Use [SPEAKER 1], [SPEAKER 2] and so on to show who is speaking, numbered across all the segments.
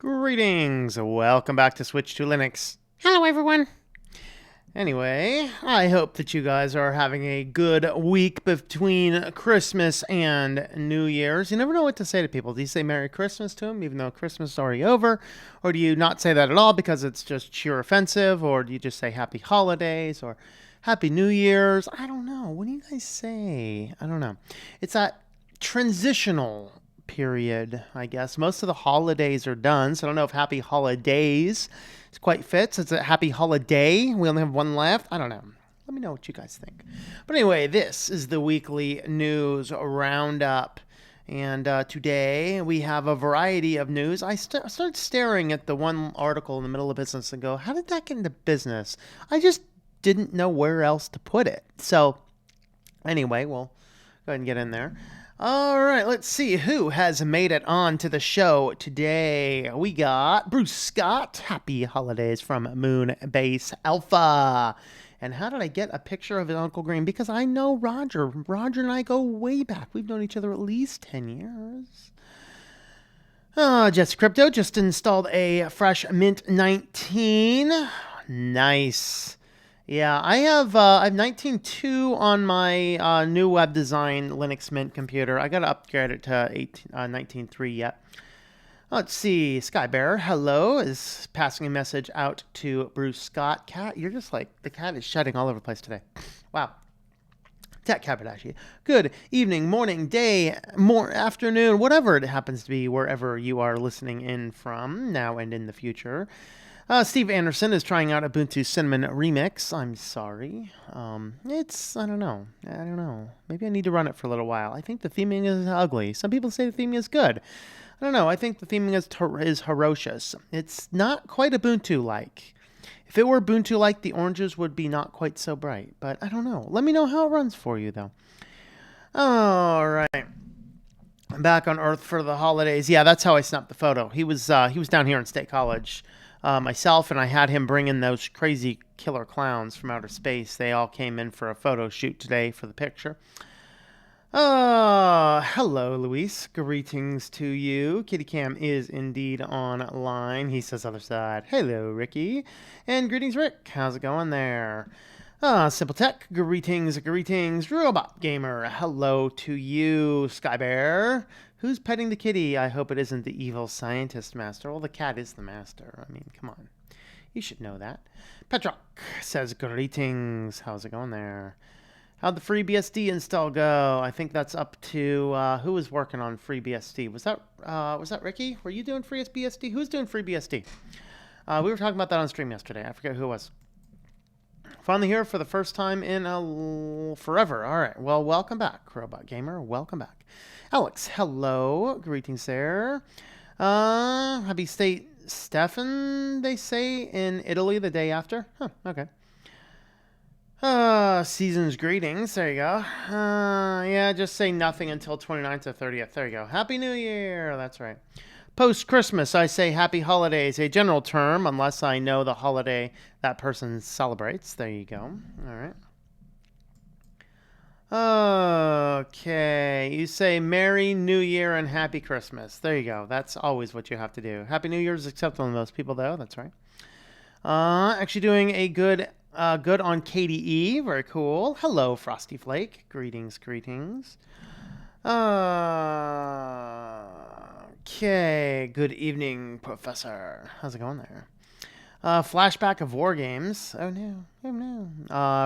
[SPEAKER 1] Greetings! Welcome back to Switch to Linux.
[SPEAKER 2] Hello, everyone.
[SPEAKER 1] Anyway, I hope that you guys are having a good week between Christmas and New Year's. You never know what to say to people. Do you say Merry Christmas to them, even though Christmas is already over? Or do you not say that at all because it's just sheer offensive? Or do you just say Happy Holidays or Happy New Year's? I don't know. What do you guys say? I don't know. It's that transitional period, I guess. Most of the holidays are done, so I don't know if Happy Holidays is quite fits. It's a Happy Holiday. We only have one left. I don't know. Let me know what you guys think. But anyway, this is the weekly news roundup. And today we have a variety of news. I started staring at the one article in the middle of business and go, how did that get into business? I just didn't know where else to put it. So anyway, we'll go ahead and get in there. All right, let's see who has made it on to the show today. We got Bruce Scott. Happy holidays from Moonbase Alpha. And how did I get a picture of his Uncle Green? Because I know Roger. Roger and I go way back. We've known each other at least 10 years. Jets Crypto just installed a fresh Mint 19. Nice. Yeah, I have 19.2 on my new web design Linux Mint computer. I got to upgrade it to 19.3 yet. Let's see. Skybearer, hello, is passing a message out to Bruce Scott. Cat, you're just like, the cat is shedding all over the place today. Wow. Tech Kabadashi. Good evening, morning, day, afternoon, whatever it happens to be, wherever you are listening in from, now and in the future. Steve Anderson is trying out Ubuntu Cinnamon Remix. I'm sorry. I don't know. Maybe I need to run it for a little while. I think the theming is ugly. Some people say the theming is good. I don't know. I think the theming is ferocious. It's not quite Ubuntu-like. If it were Ubuntu-like, the oranges would be not quite so bright. But I don't know. Let me know how it runs for you, though. All right. I'm back on Earth for the holidays. Yeah, that's how I snapped the photo. He was down here in State College. Myself and I had him bring in those crazy killer clowns from outer space. They all came in for a photo shoot today for the picture. Hello, Luis. Greetings to you. Kitty Cam is indeed online. He says other side. Hello, Ricky. And greetings, Rick. How's it going there? Simple Tech. Greetings. Robot Gamer. Hello to you, Skybear. Who's petting the kitty? I hope it isn't the evil scientist master. Well, the cat is the master. I mean, come on. You should know that. Petrock says, greetings. How's it going there? How'd the FreeBSD install go? I think that's up to, who was working on FreeBSD? Was that Ricky? Were you doing FreeBSD? Who's doing FreeBSD? We were talking about that on stream yesterday. I forget who it was. Finally here for the first time in forever. All right. Well, welcome back, Robot Gamer. Welcome back. Alex, hello. Greetings there. Happy State Stefan, they say, in Italy the day after. Huh, okay. Season's greetings. There you go. Yeah, just say nothing until 29th or 30th. There you go. Happy New Year. That's right. Post-Christmas, I say Happy Holidays, a general term, unless I know the holiday that person celebrates. There you go. All right. Okay, you say Merry New Year and Happy Christmas. There you go. That's always what you have to do. Happy New Year is acceptable to most people, though. That's right. Actually doing a good on KDE. Very cool. Hello, Frosty Flake. Greetings. Okay, good evening, Professor. How's it going there? Flashback of War Games. Oh no.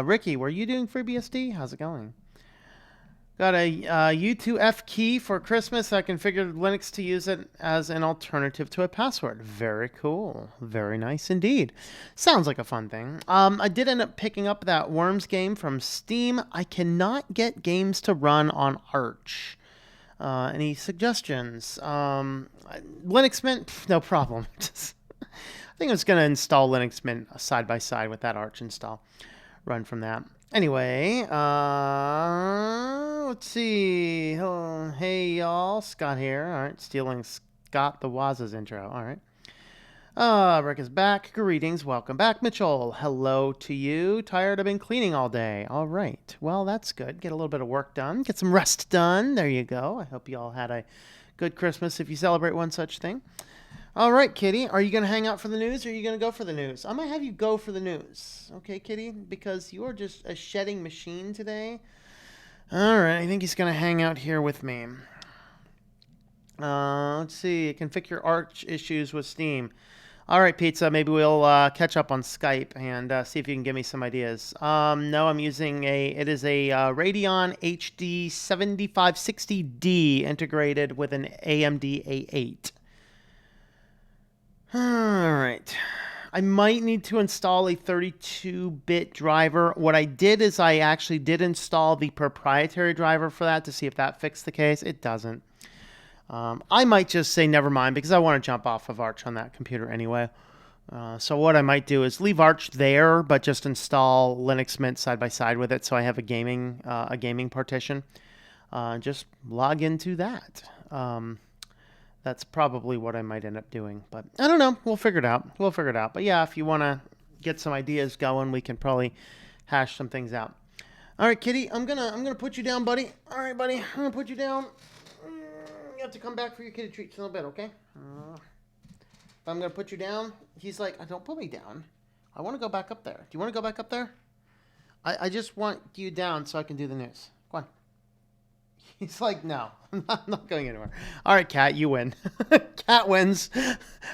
[SPEAKER 1] Ricky, were you doing FreeBSD? How's it going? Got a U2F key for Christmas. I configured Linux to use it as an alternative to a password. Very cool. Very nice indeed. Sounds like a fun thing. I did end up picking up that Worms game from Steam. I cannot get games to run on Arch. Any suggestions? Linux Mint? No problem. I think I'm just going to install Linux Mint side by side with that Arch install. Run from that. Anyway, let's see. Hello, hey, y'all. Scott here. All right, stealing Scott the Waz's intro. All right. Rick is back. Greetings. Welcome back, Mitchell. Hello to you. Tired? I've been cleaning all day. All right. Well, that's good. Get a little bit of work done. Get some rest done. There you go. I hope you all had a good Christmas if you celebrate one such thing. All right, Kitty. Are you going to hang out for the news or are you going to go for the news? I'm going to have you go for the news. Okay, Kitty? Because you are just a shedding machine today. All right. I think he's going to hang out here with me. Let's see. Configure Arch issues with Steam. All right, Pizza. Maybe we'll catch up on Skype and see if you can give me some ideas. No, I'm using it is a Radeon HD 7560D integrated with an AMD A8. All right. I might need to install a 32-bit driver. What I did is I actually did install the proprietary driver for that to see if that fixed the case. It doesn't. I might just say never mind because I want to jump off of Arch on that computer anyway. So what I might do is leave Arch there, but just install Linux Mint side by side with it, so I have a gaming partition. Just log into that. That's probably what I might end up doing, but I don't know. We'll figure it out. But yeah, if you want to get some ideas going, we can probably hash some things out. All right, Kitty, I'm gonna put you down, buddy. All right, buddy, I'm gonna put you down. You have to come back for your kitty treats in a little bit, okay? I'm gonna put you down. He's like, don't put me down. I want to go back up there. Do you want to go back up there? I just want you down so I can do the news. Go on. He's like, no, I'm not going anywhere. All right, Cat, you win. Cat wins.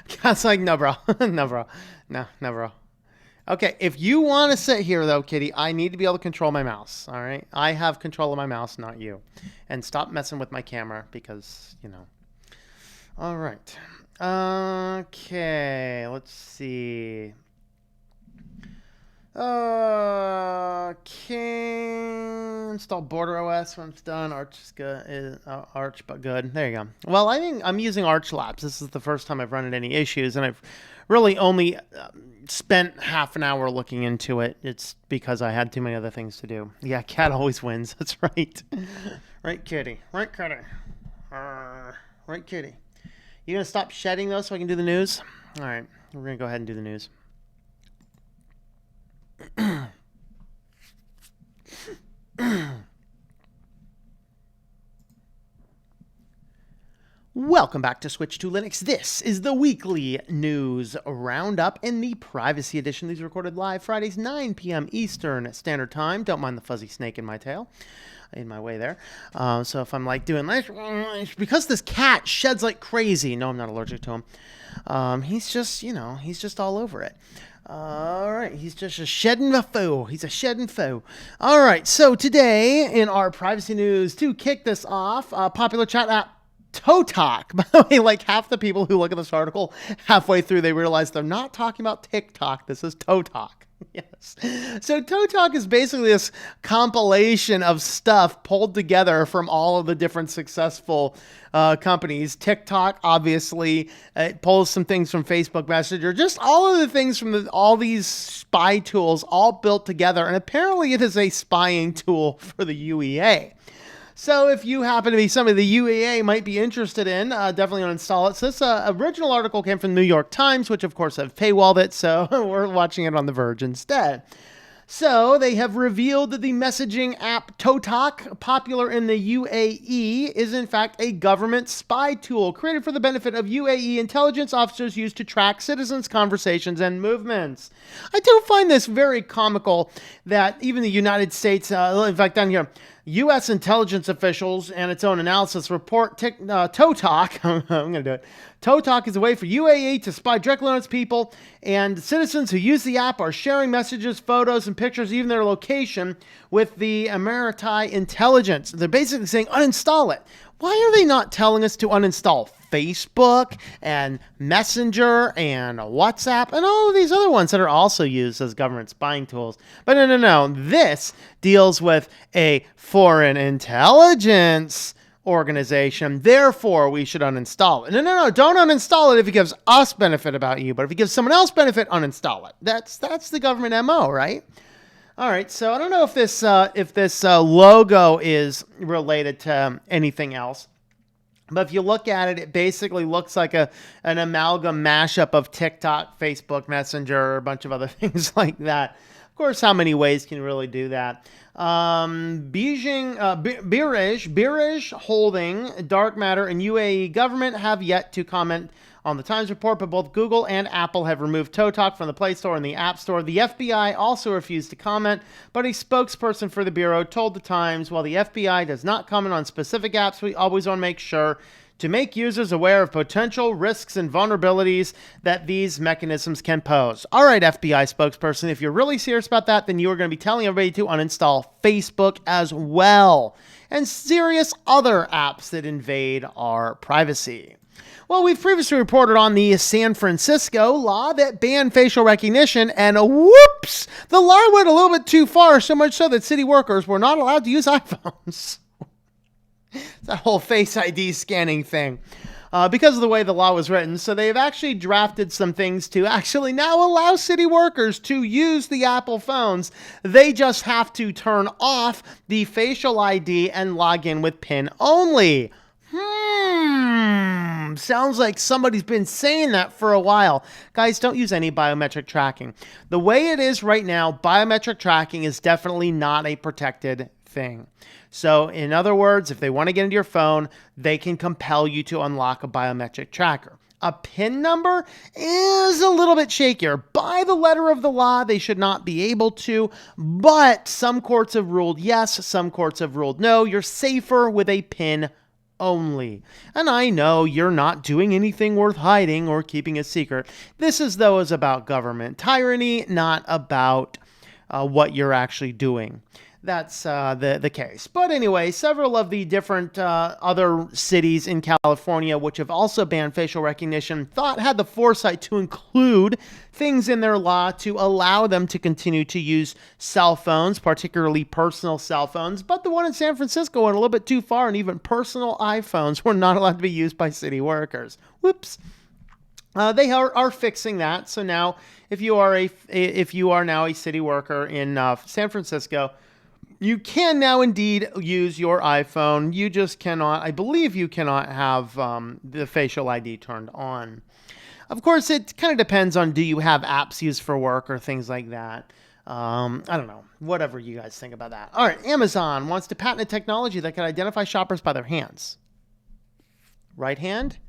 [SPEAKER 1] Cat's like, no, bro. No, bro. No, bro. Okay, if you want to sit here, though, Kitty, I need to be able to control my mouse, all right? I have control of my mouse, not you. And stop messing with my camera because, you know. All right. Okay, let's see. Okay, install Border OS when it's done. Arch is good. Arch, but good. There you go. Well, I think I'm using Arch Labs. This is the first time I've run into any issues, and I've really only spent half an hour looking into it. It's because I had too many other things to do. Yeah, Cat always wins. That's right. Right, Kitty. Right, Kitty. Right, Kitty. You gonna stop shedding though, so I can do the news? All right, we're gonna go ahead and do the news. Welcome back to Switch to Linux. This is the weekly news roundup in the privacy edition. These are recorded live Fridays, 9 p.m. Eastern Standard Time. Don't mind the fuzzy snake in my tail, in my way there. So if I'm like doing this, because this cat sheds like crazy. No, I'm not allergic to him. He's just, he's just all over it. All right, he's just a shedding foe. He's a shedding foe. All right, so today in our privacy news, to kick this off, popular chat app Totok. By the way, like half the people who look at this article halfway through, they realize they're not talking about TikTok. This is Totok. Yes. So Totok is basically this compilation of stuff pulled together from all of the different successful companies. TikTok, obviously, it pulls some things from Facebook Messenger, just all of the things from all these spy tools all built together. And apparently it is a spying tool for the UEA. So if you happen to be somebody the UEA might be interested in, definitely uninstall it. So this original article came from the New York Times, which of course have paywalled it, so we're watching it on The Verge instead. So they have revealed that the messaging app Totok, popular in the UAE, is in fact a government spy tool created for the benefit of UAE intelligence officers used to track citizens' conversations and movements. I do find this very comical that even the United States, in fact down here, U.S. intelligence officials and its own analysis report Totok. I'm going to do it. Totok is a way for UAE to spy directly on its people, and citizens who use the app are sharing messages, photos, and pictures, even their location, with the Emirati intelligence. They're basically saying, uninstall it. Why are they not telling us to uninstall Facebook and Messenger and WhatsApp and all of these other ones that are also used as government spying tools? But no. This deals with a foreign intelligence organization. Therefore, we should uninstall it. No. Don't uninstall it if it gives us benefit about you. But if it gives someone else benefit, uninstall it. That's the government MO, right? All right, so I don't know if this logo is related to anything else, but if you look at it, it basically looks like an amalgam mashup of TikTok, Facebook Messenger, a bunch of other things like that. Of course, how many ways can you really do that? Biraj Holding, Dark Matter, and UAE government have yet to comment on the Times report, but both Google and Apple have removed totok from the Play Store and the App Store. The FBI also refused to comment, but a spokesperson for the Bureau told the Times, while the FBI does not comment on specific apps, we always want to make sure to make users aware of potential risks and vulnerabilities that these mechanisms can pose. All right, FBI spokesperson, if you're really serious about that, then you are going to be telling everybody to uninstall Facebook as well, and serious other apps that invade our privacy. Well, we've previously reported on the San Francisco law that banned facial recognition, and whoops, the law went a little bit too far, so much so that city workers were not allowed to use iPhones. That whole Face ID scanning thing. Because of the way the law was written. So they've actually drafted some things to actually now allow city workers to use the Apple phones. They just have to turn off the facial ID and log in with PIN only. Sounds like somebody's been saying that for a while. Guys, don't use any biometric tracking. The way it is right now, biometric tracking is definitely not a protected thing. So in other words, if they want to get into your phone, they can compel you to unlock a biometric tracker. A PIN number is a little bit shakier. By the letter of the law, they should not be able to, but some courts have ruled yes, some courts have ruled no. You're safer with a PIN only. And I know you're not doing anything worth hiding or keeping a secret. This is, though, is about government tyranny, not about what you're actually doing. That's the case. But anyway, several of the different other cities in California, which have also banned facial recognition, had the foresight to include things in their law to allow them to continue to use cell phones, particularly personal cell phones. But the one in San Francisco went a little bit too far, and even personal iPhones were not allowed to be used by city workers. Whoops. They are fixing that. So now, if you are now a city worker in San Francisco, you can now indeed use your iPhone. You just cannot, I believe you cannot have the facial ID turned on. Of course, it kind of depends on, do you have apps used for work or things like that. I don't know. Whatever you guys think about that. All right, Amazon wants to patent a technology that can identify shoppers by their hands. Right hand?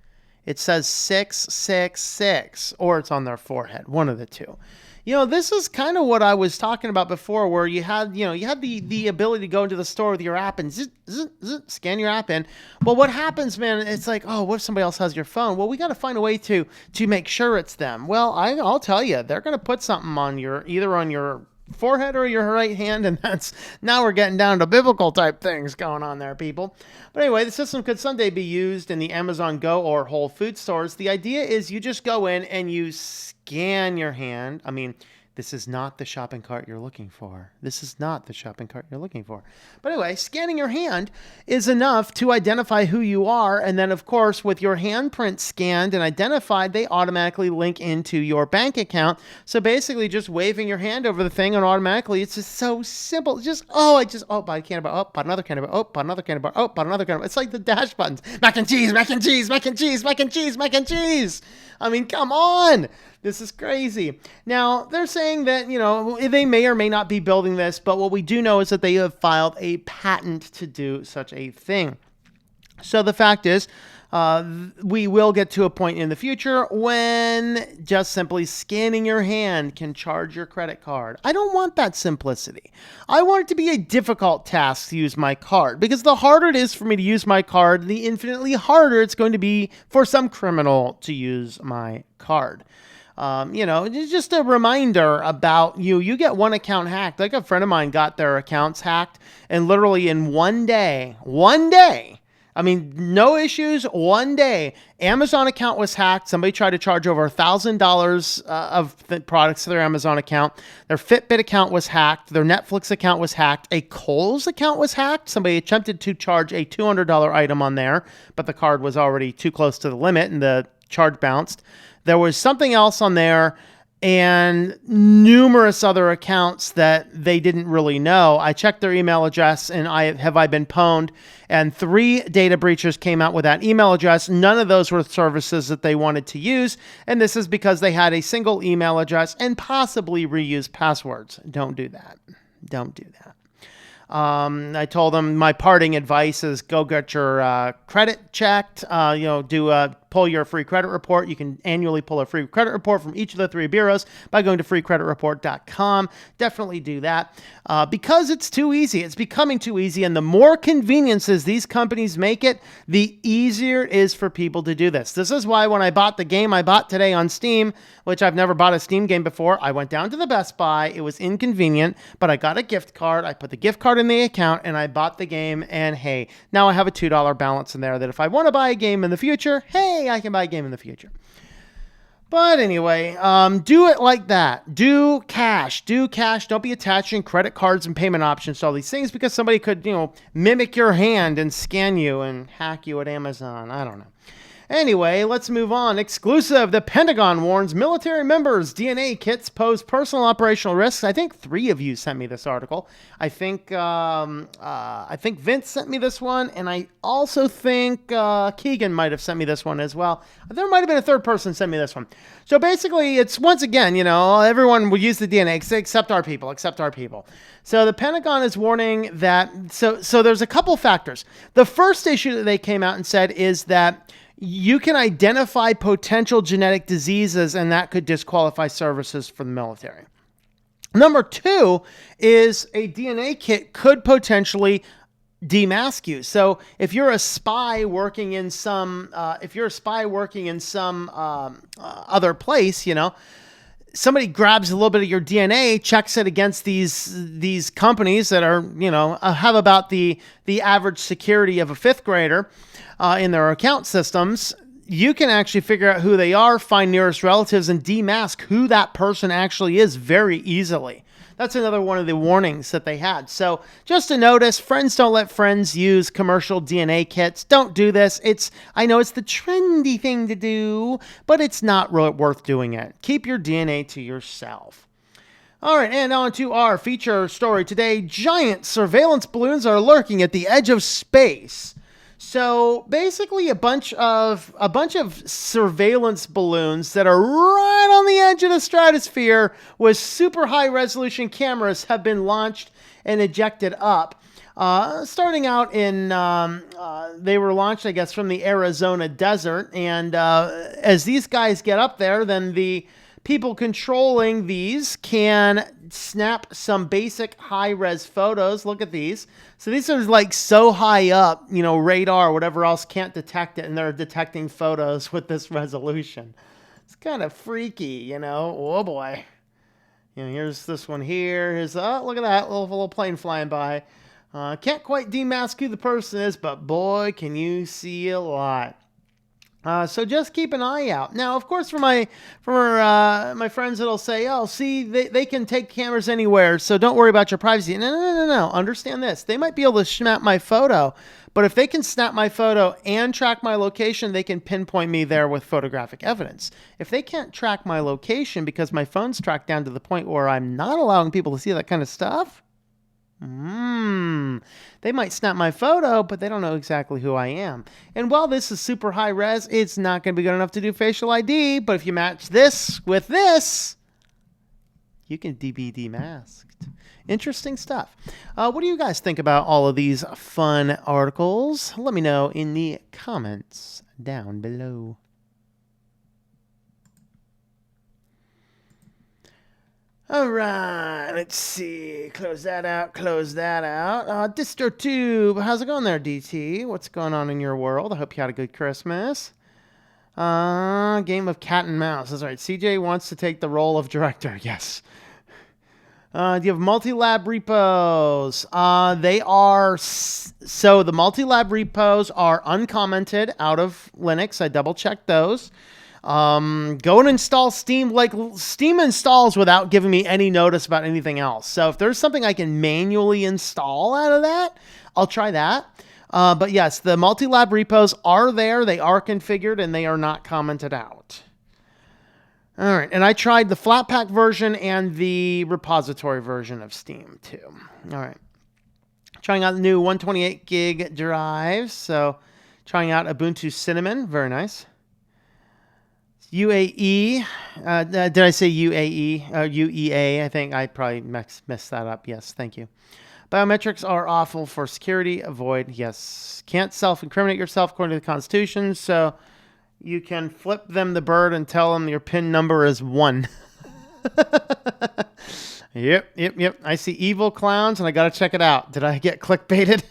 [SPEAKER 1] It says 666, or it's on their forehead. One of the two. You know, this is kind of what I was talking about before, where you had the ability to go into the store with your app and scan your app in. Well, what happens, man, it's like, oh, what if somebody else has your phone? Well, we got to find a way to make sure it's them. Well, I'll tell you, they're going to put something on either on your forehead or your right hand, and now we're getting down to biblical type things going on there, people. But anyway, the system could someday be used in the Amazon Go or Whole Food stores. The idea is you just go in and you scan your hand. I mean, this is not the shopping cart you're looking for. This is not the shopping cart you're looking for. But anyway, scanning your hand is enough to identify who you are. And then, of course, with your handprint scanned and identified, they automatically link into your bank account. So basically just waving your hand over the thing and automatically, it's just so simple. Buy a candy bar, buy another candy bar, buy another candy bar, buy another candy bar. It's like the dash buttons. Mac and cheese, mac and cheese, mac and cheese, mac and cheese, mac and cheese. I mean, come on. This is crazy. Now, they're saying that, they may or may not be building this, but what we do know is that they have filed a patent to do such a thing. So the fact is, we will get to a point in the future when just simply scanning your hand can charge your credit card. I don't want that simplicity. I want it to be a difficult task to use my card, because the harder it is for me to use my card, the infinitely harder it's going to be for some criminal to use my card. It's just a reminder about you get one account hacked. Like a friend of mine got their accounts hacked, and literally in one day, I mean, no issues, one day, Amazon account was hacked. Somebody tried to charge over $1,000 of the products to their Amazon account. Their Fitbit account was hacked. Their Netflix account was hacked. A Kohl's account was hacked. Somebody attempted to charge a $200 item on there, but the card was already too close to the limit and the charge bounced. There was something else on there and numerous other accounts that they didn't really know. I checked their email address and have I been pwned, and 3 data breaches came out with that email address. None of those were services that they wanted to use, and this is because they had a single email address and possibly reused passwords. Don't do that. Don't do that. I told them my parting advice is go get your credit checked, do a pull your free credit report. You can annually pull a free credit report from each of the 3 bureaus by going to freecreditreport.com. Definitely do that because it's too easy. It's becoming too easy. And the more conveniences these companies make it, the easier it is for people to do this. This is why when I bought the game I bought today on Steam, which I've never bought a Steam game before, I went down to the Best Buy. It was inconvenient, but I got a gift card. I put the gift card in the account and I bought the game. And hey, now I have a $2 balance in there that if I want to buy a game in the future, hey, I can buy a game in the future. But anyway, do it like that. Do cash. Don't be attaching credit cards and payment options to all these things because somebody could, mimic your hand and scan you and hack you at Amazon. I don't know. Anyway, let's move on. Exclusive. The Pentagon warns military members DNA kits pose personal operational risks. I think 3 of you sent me this article. I think Vince sent me this one, and I also think Keegan might have sent me this one as well. There might have been a 3rd person sent me this one. So basically, it's once again, everyone will use the DNA except our people. So the Pentagon is warning that. So there's a couple factors. The first issue that they came out and said is that you can identify potential genetic diseases, and that could disqualify services for the military. Number 2 is a DNA kit could potentially demask you. So if you're a spy working in some, other place, somebody grabs a little bit of your DNA, checks it against these companies that are, have about the average security of a 5th grader in their account systems. You can actually figure out who they are, find nearest relatives, and demask who that person actually is very easily. That's another one of the warnings that they had. So just to notice, friends don't let friends use commercial DNA kits. Don't do this. I know it's the trendy thing to do, but it's not worth doing it. Keep your DNA to yourself. All right, and on to our feature story today. Giant surveillance balloons are lurking at the edge of space. So basically a bunch of surveillance balloons that are right on the edge of the stratosphere with super high resolution cameras have been launched and ejected up. Starting out they were launched, I guess, from the Arizona desert. And as these guys get up there, then the people controlling these can snap some basic high-res photos. Look at these. So these are like so high up, radar, whatever else can't detect it, and they're detecting photos with this resolution. It's kind of freaky, Oh boy. Here's this one here. Here's, look at that little plane flying by. Can't quite demask who the person is, but boy, can you see a lot. So just keep an eye out. Now, of course, for my friends that'll say, "Oh, see, they can take cameras anywhere, so don't worry about your privacy." No. Understand this. They might be able to snap my photo, but if they can snap my photo and track my location, they can pinpoint me there with photographic evidence. If they can't track my location because my phone's tracked down to the point where I'm not allowing people to see that kind of stuff, they might snap my photo, but they don't know exactly who I am. And while this is super high res, it's not going to be good enough to do facial ID. But if you match this with this, you can be demasked. Interesting stuff. What do you guys think about all of these fun articles? Let me know in the comments down below. All right, let's see. Close that out. DistroTube. How's it going there, DT? What's going on in your world? I hope you had a good Christmas. Game of cat and mouse. That's right. CJ wants to take the role of director. Yes. Do you have multi-lab repos? So the multi-lab repos are uncommented out of Linux. I double-checked those. Go and install Steam. Like, Steam installs without giving me any notice about anything else. So if there's something I can manually install out of that, I'll try that. But yes, the multi-lab repos are there. They are configured and they are not commented out. All right. And I tried the Flatpak version and the repository version of Steam too. All right. Trying out the new 128 gig drives. So trying out Ubuntu Cinnamon. Very nice. UAE, did I say UAE? UEA, I think I probably messed that up. Yes, thank you. Biometrics are awful for security. Avoid, yes. Can't self-incriminate yourself according to the Constitution. So, You can flip them the bird and tell them your PIN number is 1. Yep. I see evil clowns, and I got to check it out. Did I get clickbaited?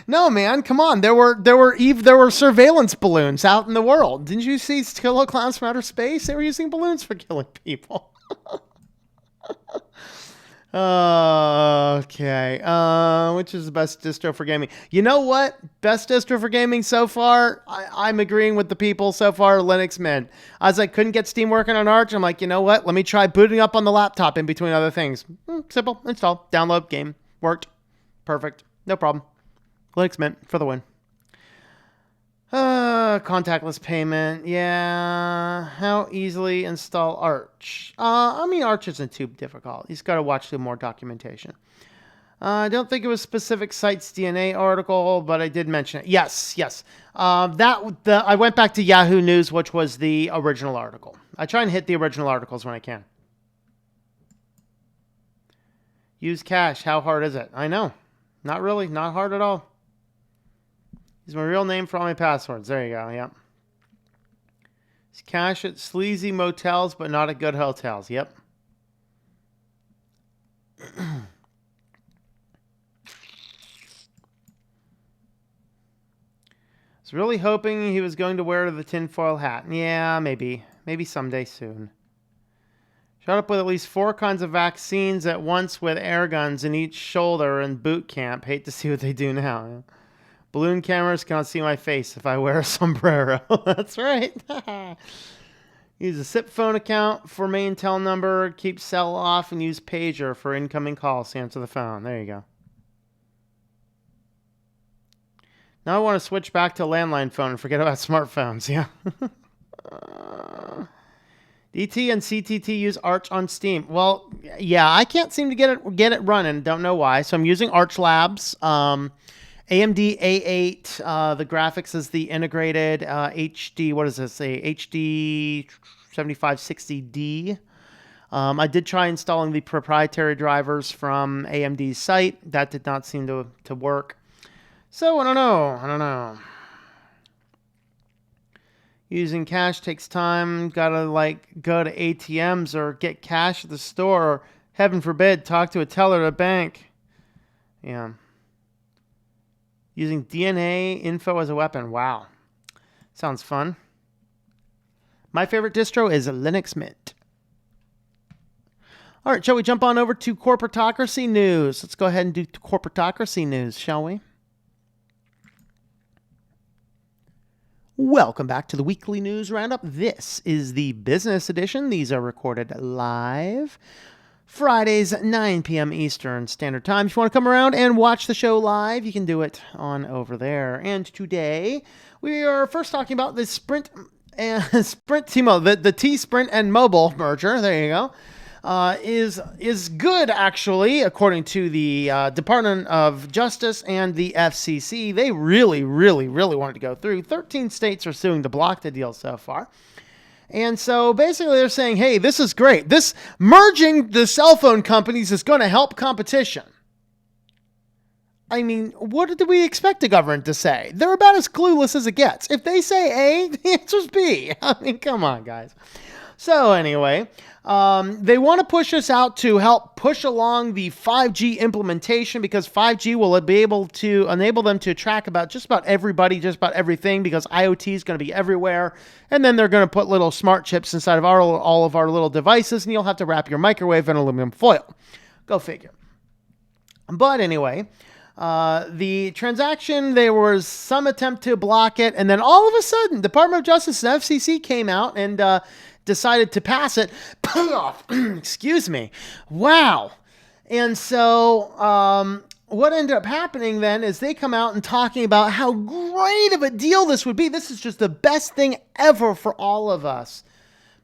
[SPEAKER 1] No, man, come on. There were surveillance balloons out in the world. Didn't you see killer clowns from outer space? They were using balloons for killing people. Okay. Which is the best distro for gaming? You know what? Best distro for gaming so far? I'm agreeing with the people so far, Linux Mint. I was like, couldn't get Steam working on Arch. I'm like, you know what? Let me try booting up on the laptop in between other things. Simple. Install. Download. Game. Worked. Perfect. No problem. Linux Mint for the win. Contactless payment. Yeah. How easily install Arch? Arch isn't too difficult. You've got to watch some more documentation. I don't think it was specific sites DNA article, but I did mention it. Yes. I went back to Yahoo News, which was the original article. I try and hit the original articles when I can. Use cache. How hard is it? I know. Not really. Not hard at all. Use my real name for all my passwords. There you go. Yep. Cache at sleazy motels, but not at good hotels. Yep. I was really hoping he was going to wear the tinfoil hat. Yeah, maybe. Maybe someday soon. Shot up with at least 4 kinds of vaccines at once with air guns in each shoulder in boot camp. Hate to see what they do now. Balloon cameras cannot see my face if I wear a sombrero. That's right. Use a SIP phone account for main tel number. Keep cell off and use pager for incoming calls to answer the phone. There you go. Now I want to switch back to landline phone and forget about smartphones. Yeah. DT and CTT use Arch on Steam. Well, yeah, I can't seem to get it running. Don't know why. So I'm using Arch Labs. AMD A8, the graphics is the integrated HD, what does this say? HD 7560D. I did try installing the proprietary drivers from AMD's site. That did not seem to work. So I don't know. Using cash takes time. Gotta go to ATMs or get cash at the store, or heaven forbid, talk to a teller at a bank. Yeah. Using DNA info as a weapon. Wow. Sounds fun. My favorite distro is Linux Mint. All right, shall we jump on over to corporatocracy news? Let's go ahead and do corporatocracy news, shall we? Welcome back to the weekly news roundup. This is the business edition. These are recorded live. Fridays, 9 p.m. Eastern Standard Time. If you want to come around and watch the show live, you can do it on over there. And today, we are first talking about the Sprint T-Mobile, the T-Sprint and Mobile merger. There you go. Is good, actually, according to the Department of Justice and the FCC. They really wanted to go through. 13 states are suing to block the deal so far. And so basically they're saying, hey, this is great. This merging the cell phone companies is going to help competition. I mean, what do we expect the government to say? They're about as clueless as it gets. If they say A, the answer's B. I mean, come on, guys. So anyway, they want to push us out to help push along the 5G implementation, because 5G will be able to enable them to track about just about everybody, just about everything, because IoT is going to be everywhere. And then they're going to put little smart chips inside of all of our little devices, and you'll have to wrap your microwave in aluminum foil. Go figure. But anyway, the transaction, there was some attempt to block it, and then all of a sudden, Department of Justice and FCC came out and decided to pass it. Excuse me. Wow. And so what ended up happening then is they come out and talking about how great of a deal this would be. This is just the best thing ever for all of us.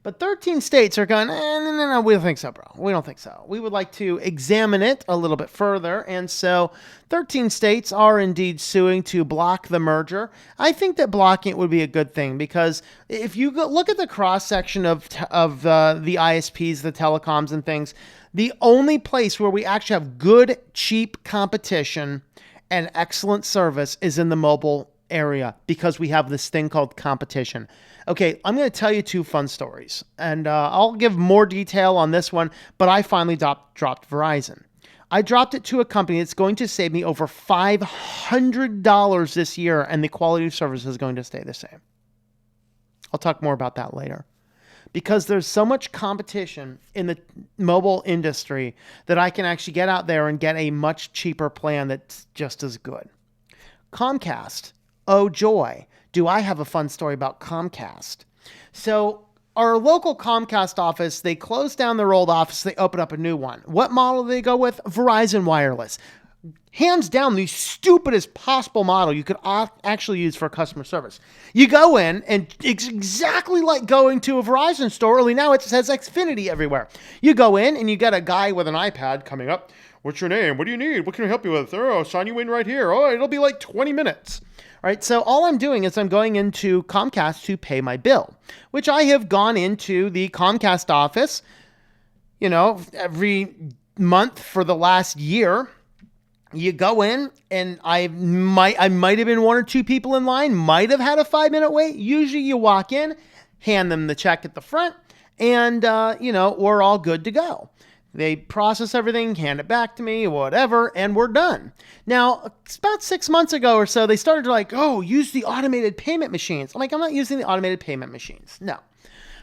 [SPEAKER 1] But 13 states are going, no, we don't think so, bro. We don't think so. We would like to examine it a little bit further. And so 13 states are indeed suing to block the merger. I think that blocking it would be a good thing, because if you look at the cross-section of the ISPs, the telecoms and things, the only place where we actually have good, cheap competition and excellent service is in the mobile area because we have this thing called competition. Okay, I'm going to tell you 2 fun stories, and I'll give more detail on this one, but I finally dropped Verizon. I dropped it to a company that's going to save me over $500 this year, and the quality of service is going to stay the same. I'll talk more about that later. Because there's so much competition in the mobile industry that I can actually get out there and get a much cheaper plan that's just as good. Comcast. Oh, joy. Do I have a fun story about Comcast? So our local Comcast office, they closed down their old office. They opened up a new one. What model do they go with? Verizon Wireless. Hands down, the stupidest possible model you could actually use for customer service. You go in, and it's exactly like going to a Verizon store, only now it says Xfinity everywhere. You go in, and you get a guy with an iPad coming up. What's your name? What do you need? What can I help you with? Oh, I'll sign you in right here. Oh, it'll be like 20 minutes. All right, so all I'm doing is I'm going into Comcast to pay my bill, which I have gone into the Comcast office, every month for the last year. You go in, and I might have been 1 or 2 people in line, might have had a 5-minute wait. Usually you walk in, hand them the check at the front, and, we're all good to go. They process everything, hand it back to me, whatever, and we're done. Now, it's about 6 months ago or so, they started use the automated payment machines. I'm like, I'm not using the automated payment machines. No.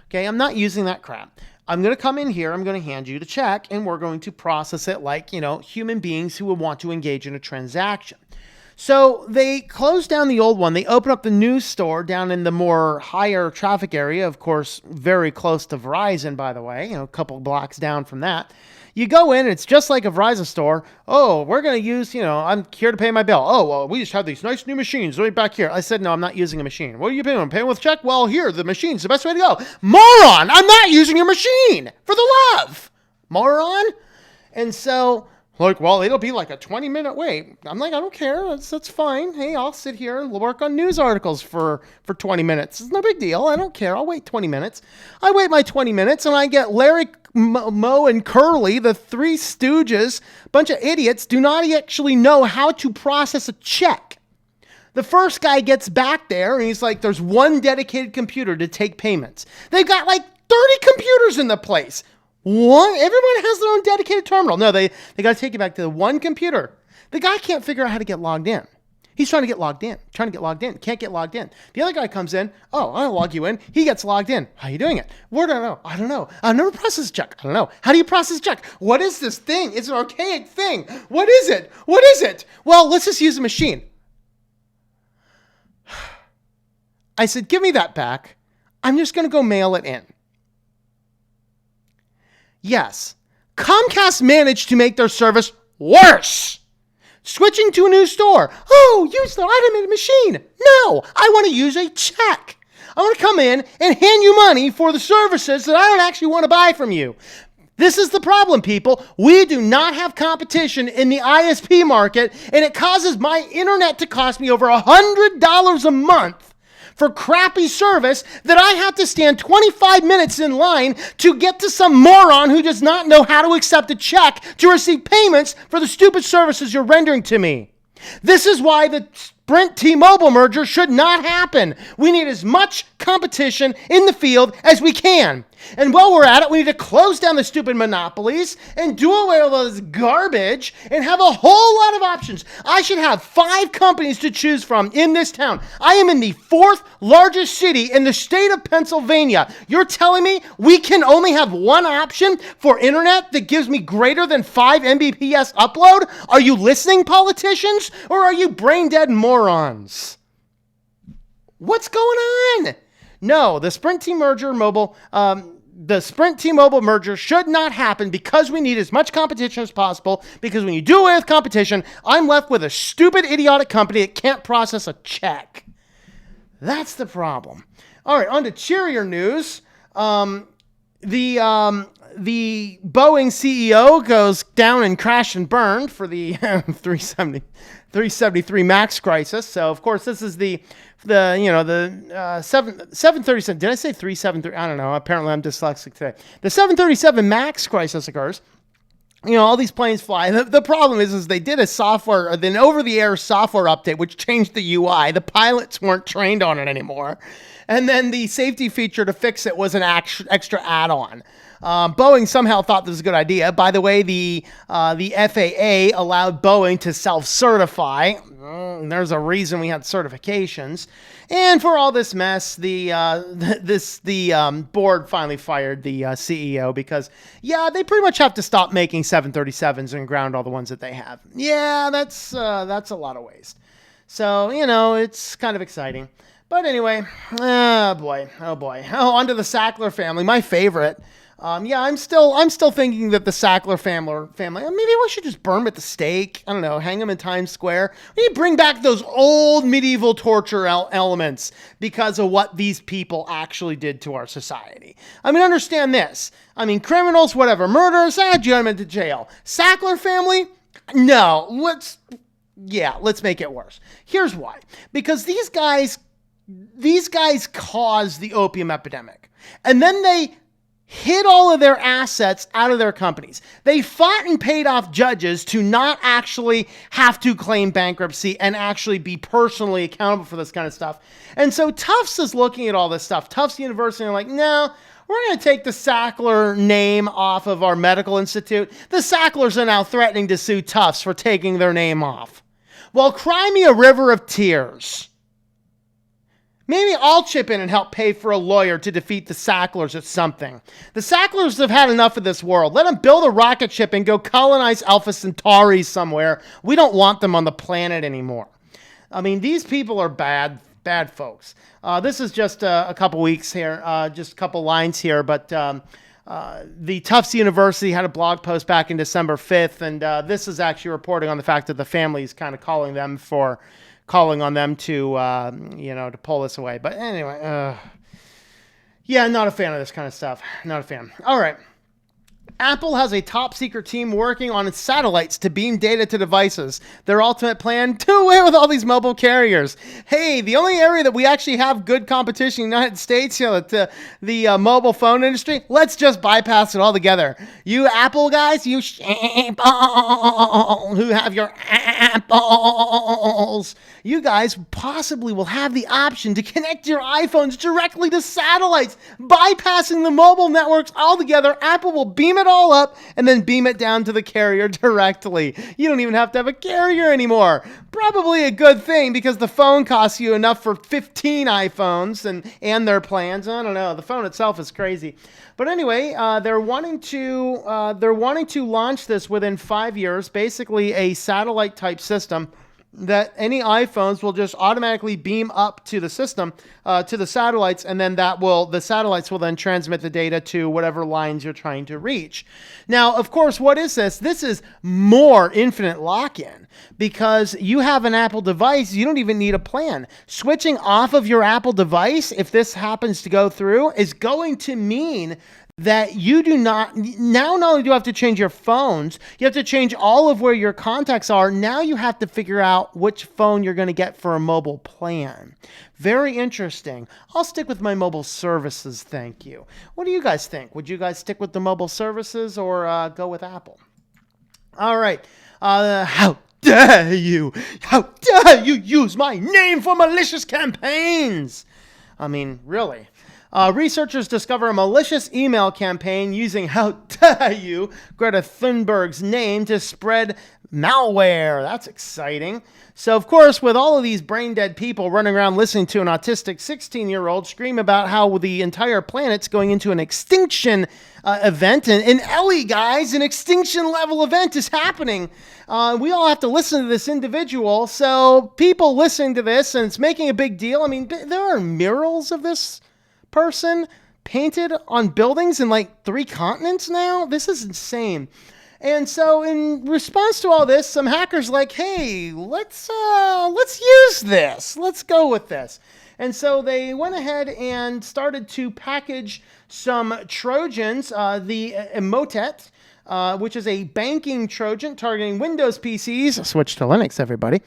[SPEAKER 1] Okay, I'm not using that crap. I'm going to come in here, I'm going to hand you the check, and we're going to process it like, human beings who would want to engage in a transaction. So they closed down the old one. They opened up the new store down in the more higher traffic area, of course, very close to Verizon, by the way, a couple blocks down from that. You go in, and it's just like a Verizon store. Oh, we're going to use, I'm here to pay my bill. Oh, well, we just have these nice new machines right back here. I said, no, I'm not using a machine. What are you paying? I'm paying with a check? Well, here, the machine's the best way to go. Moron! I'm not using your machine! For the love! Moron! And so, well, it'll be like a 20-minute wait. I'm like, I don't care. That's fine. Hey, I'll sit here and work on news articles for 20 minutes. It's no big deal. I don't care. I'll wait 20 minutes. I wait my 20 minutes, and I get Larry, Moe, and Curly, the 3 stooges, bunch of idiots, do not actually know how to process a check. The first guy gets back there, and he's like, there's one dedicated computer to take payments. They've got like 30 computers in the place. What? Everyone has their own dedicated terminal. No, they got to take you back to the one computer. The guy can't figure out how to get logged in. He's trying to get logged in. Can't get logged in. The other guy comes in. Oh, I'll log you in. He gets logged in. How are you doing it? Where do I know? I don't know. I've never processed a check. I don't know. How do you process a check? What is this thing? It's an archaic thing. What is it? What is it? Well, let's just use a machine. I said, give me that back. I'm just going to go mail it in. Yes, Comcast managed to make their service worse. Switching to a new store. Oh, use the automated machine. No, I want to use a check. I want to come in and hand you money for the services that I don't actually want to buy from you. This is the problem, people. We do not have competition in the ISP market, and it causes my internet to cost me over $100 a month for crappy service that I have to stand 25 minutes in line to get to some moron who does not know how to accept a check to receive payments for the stupid services you're rendering to me. This is why the Sprint T-Mobile merger should not happen. We need as much competition in the field as we can. And while we're at it, we need to close down the stupid monopolies and do away with all this garbage and have a whole lot of options. I should have 5 companies to choose from in this town. I am in the 4th largest city in the state of Pennsylvania. You're telling me we can only have one option for internet that gives me greater than 5 Mbps upload? Are you listening, politicians? Or are you brain dead morons? What's going on? No, the Sprint T-Mobile merger should not happen because we need as much competition as possible, because when you do away with competition, I'm left with a stupid, idiotic company that can't process a check. That's the problem. All right, on to cheerier news. The Boeing CEO goes down and crashed and burned for the 373 MAX crisis. So, of course, this is the 737. Did I say 373? I don't know. Apparently, I'm dyslexic today. The 737 MAX crisis occurs. all these planes fly. The problem is they did an over-the-air software update, which changed the UI. The pilots weren't trained on it anymore. And then the safety feature to fix it was an extra add-on. Boeing somehow thought this was a good idea. By the way, the FAA allowed Boeing to self-certify. There's a reason we had certifications. And for all this mess, the board finally fired the CEO because, they pretty much have to stop making 737s and ground all the ones that they have. Yeah, that's a lot of waste. So, it's kind of exciting. But anyway, oh boy. Oh, onto the Sackler family, my favorite. I'm still thinking that the Sackler family, maybe we should just burn them at the stake. I don't know, hang them in Times Square. We need to bring back those old medieval torture elements because of what these people actually did to our society. Understand this. Criminals, whatever, murderers, get them into jail. Sackler family, no, let's make it worse. Here's why. Because these guys caused the opium epidemic. And then they hid all of their assets out of their companies. They fought and paid off judges to not actually have to claim bankruptcy and actually be personally accountable for this kind of stuff. And so Tufts is looking at all this stuff. Tufts University are like, no, we're going to take the Sackler name off of our medical institute. The Sacklers are now threatening to sue Tufts for taking their name off. Well, cry me a river of tears. Maybe I'll chip in and help pay for a lawyer to defeat the Sacklers at something. The Sacklers have had enough of this world. Let them build a rocket ship and go colonize Alpha Centauri somewhere. We don't want them on the planet anymore. These people are bad folks. This is just a couple weeks here, just a couple lines here, but the Tufts University had a blog post back in December 5th, and this is actually reporting on the fact that the family is kind of calling on them to, to pull this away. But anyway, not a fan of this kind of stuff. Not a fan. All right. Apple has a top secret team working on its satellites to beam data to devices. Their ultimate plan, do away with all these mobile carriers. Hey, the only area that we actually have good competition in the United States, the mobile phone industry, let's just bypass it altogether. You Apple guys, who have your Apples, you guys possibly will have the option to connect your iPhones directly to satellites, bypassing the mobile networks altogether. Apple will beam it all up and then beam it down to the carrier directly. You don't even have to have a carrier anymore. Probably a good thing because the phone costs you enough for 15 iPhones and their plans. I don't know. The phone itself is crazy. But anyway, they're wanting to launch this within 5 years, basically a satellite type system that any iPhones will just automatically beam up to the system, to the satellites, and then the satellites will then transmit the data to whatever lines you're trying to reach. Now, of course, what is this? This is more infinite lock-in because you have an Apple device. You don't even need a plan. Switching off of your Apple device, if this happens to go through, is going to mean that you do not only do you have to change your phones, you have to change all of where your contacts are. Now you have to figure out which phone you're going to get for a mobile plan. Very interesting. I'll stick with my mobile services, thank you. What do you guys think? Would you guys stick with the mobile services or go with Apple? All right. How dare you? How dare you use my name for malicious campaigns? Really. Researchers discover a malicious email campaign using, how dare you, Gretta Thunberg's name to spread malware. That's exciting. So, of course, with all of these brain-dead people running around listening to an autistic 16-year-old scream about how the entire planet's going into an extinction event, and Ellie, guys, an extinction-level event is happening. We all have to listen to this individual. So people listening to this, and it's making a big deal. There are murals of this person painted on buildings in like 3 continents now. This is insane. And so in response to all this, some hackers like, hey, let's use this. Let's go with this. And so they went ahead and started to package some Trojans, the Emotet, which is a banking Trojan targeting Windows PCs. Switch to Linux, everybody.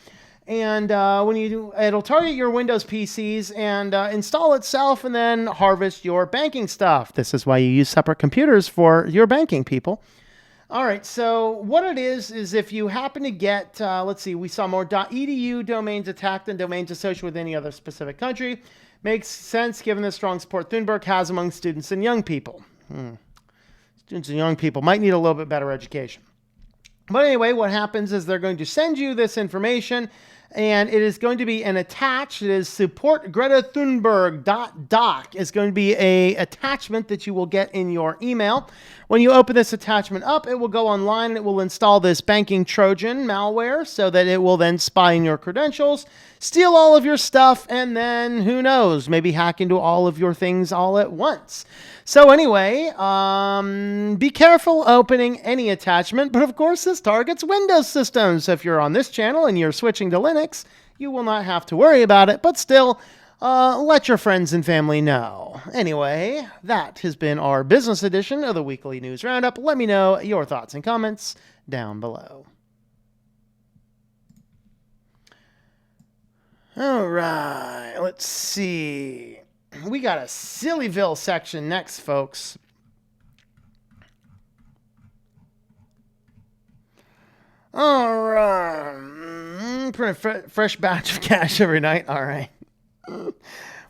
[SPEAKER 1] And it'll target your Windows PCs and install itself and then harvest your banking stuff. This is why you use separate computers for your banking, people. All right, so what it is if you happen to get, let's see, we saw more .edu domains attacked than domains associated with any other specific country. Makes sense given the strong support Thunberg has among students and young people. Students and young people might need a little bit better education. But anyway, what happens is they're going to send you this information, and it is going to be an attached. It is support Gretta Thunberg .doc is going to be a attachment that you will get in your email. When you open this attachment up, it will go online and it will install this banking Trojan malware so that it will then spy on your credentials, steal all of your stuff, and then who knows, maybe hack into all of your things all at once. So anyway, be careful opening any attachment, but of course this targets Windows systems. So if you're on this channel and you're switching to Linux, you will not have to worry about it, but still, let your friends and family know. Anyway, that has been our business edition of the Weekly News Roundup. Let me know your thoughts and comments down below. All right, let's see. We got a Sillyville section next, folks. All right. Pretty fresh batch of cash every night. All right. When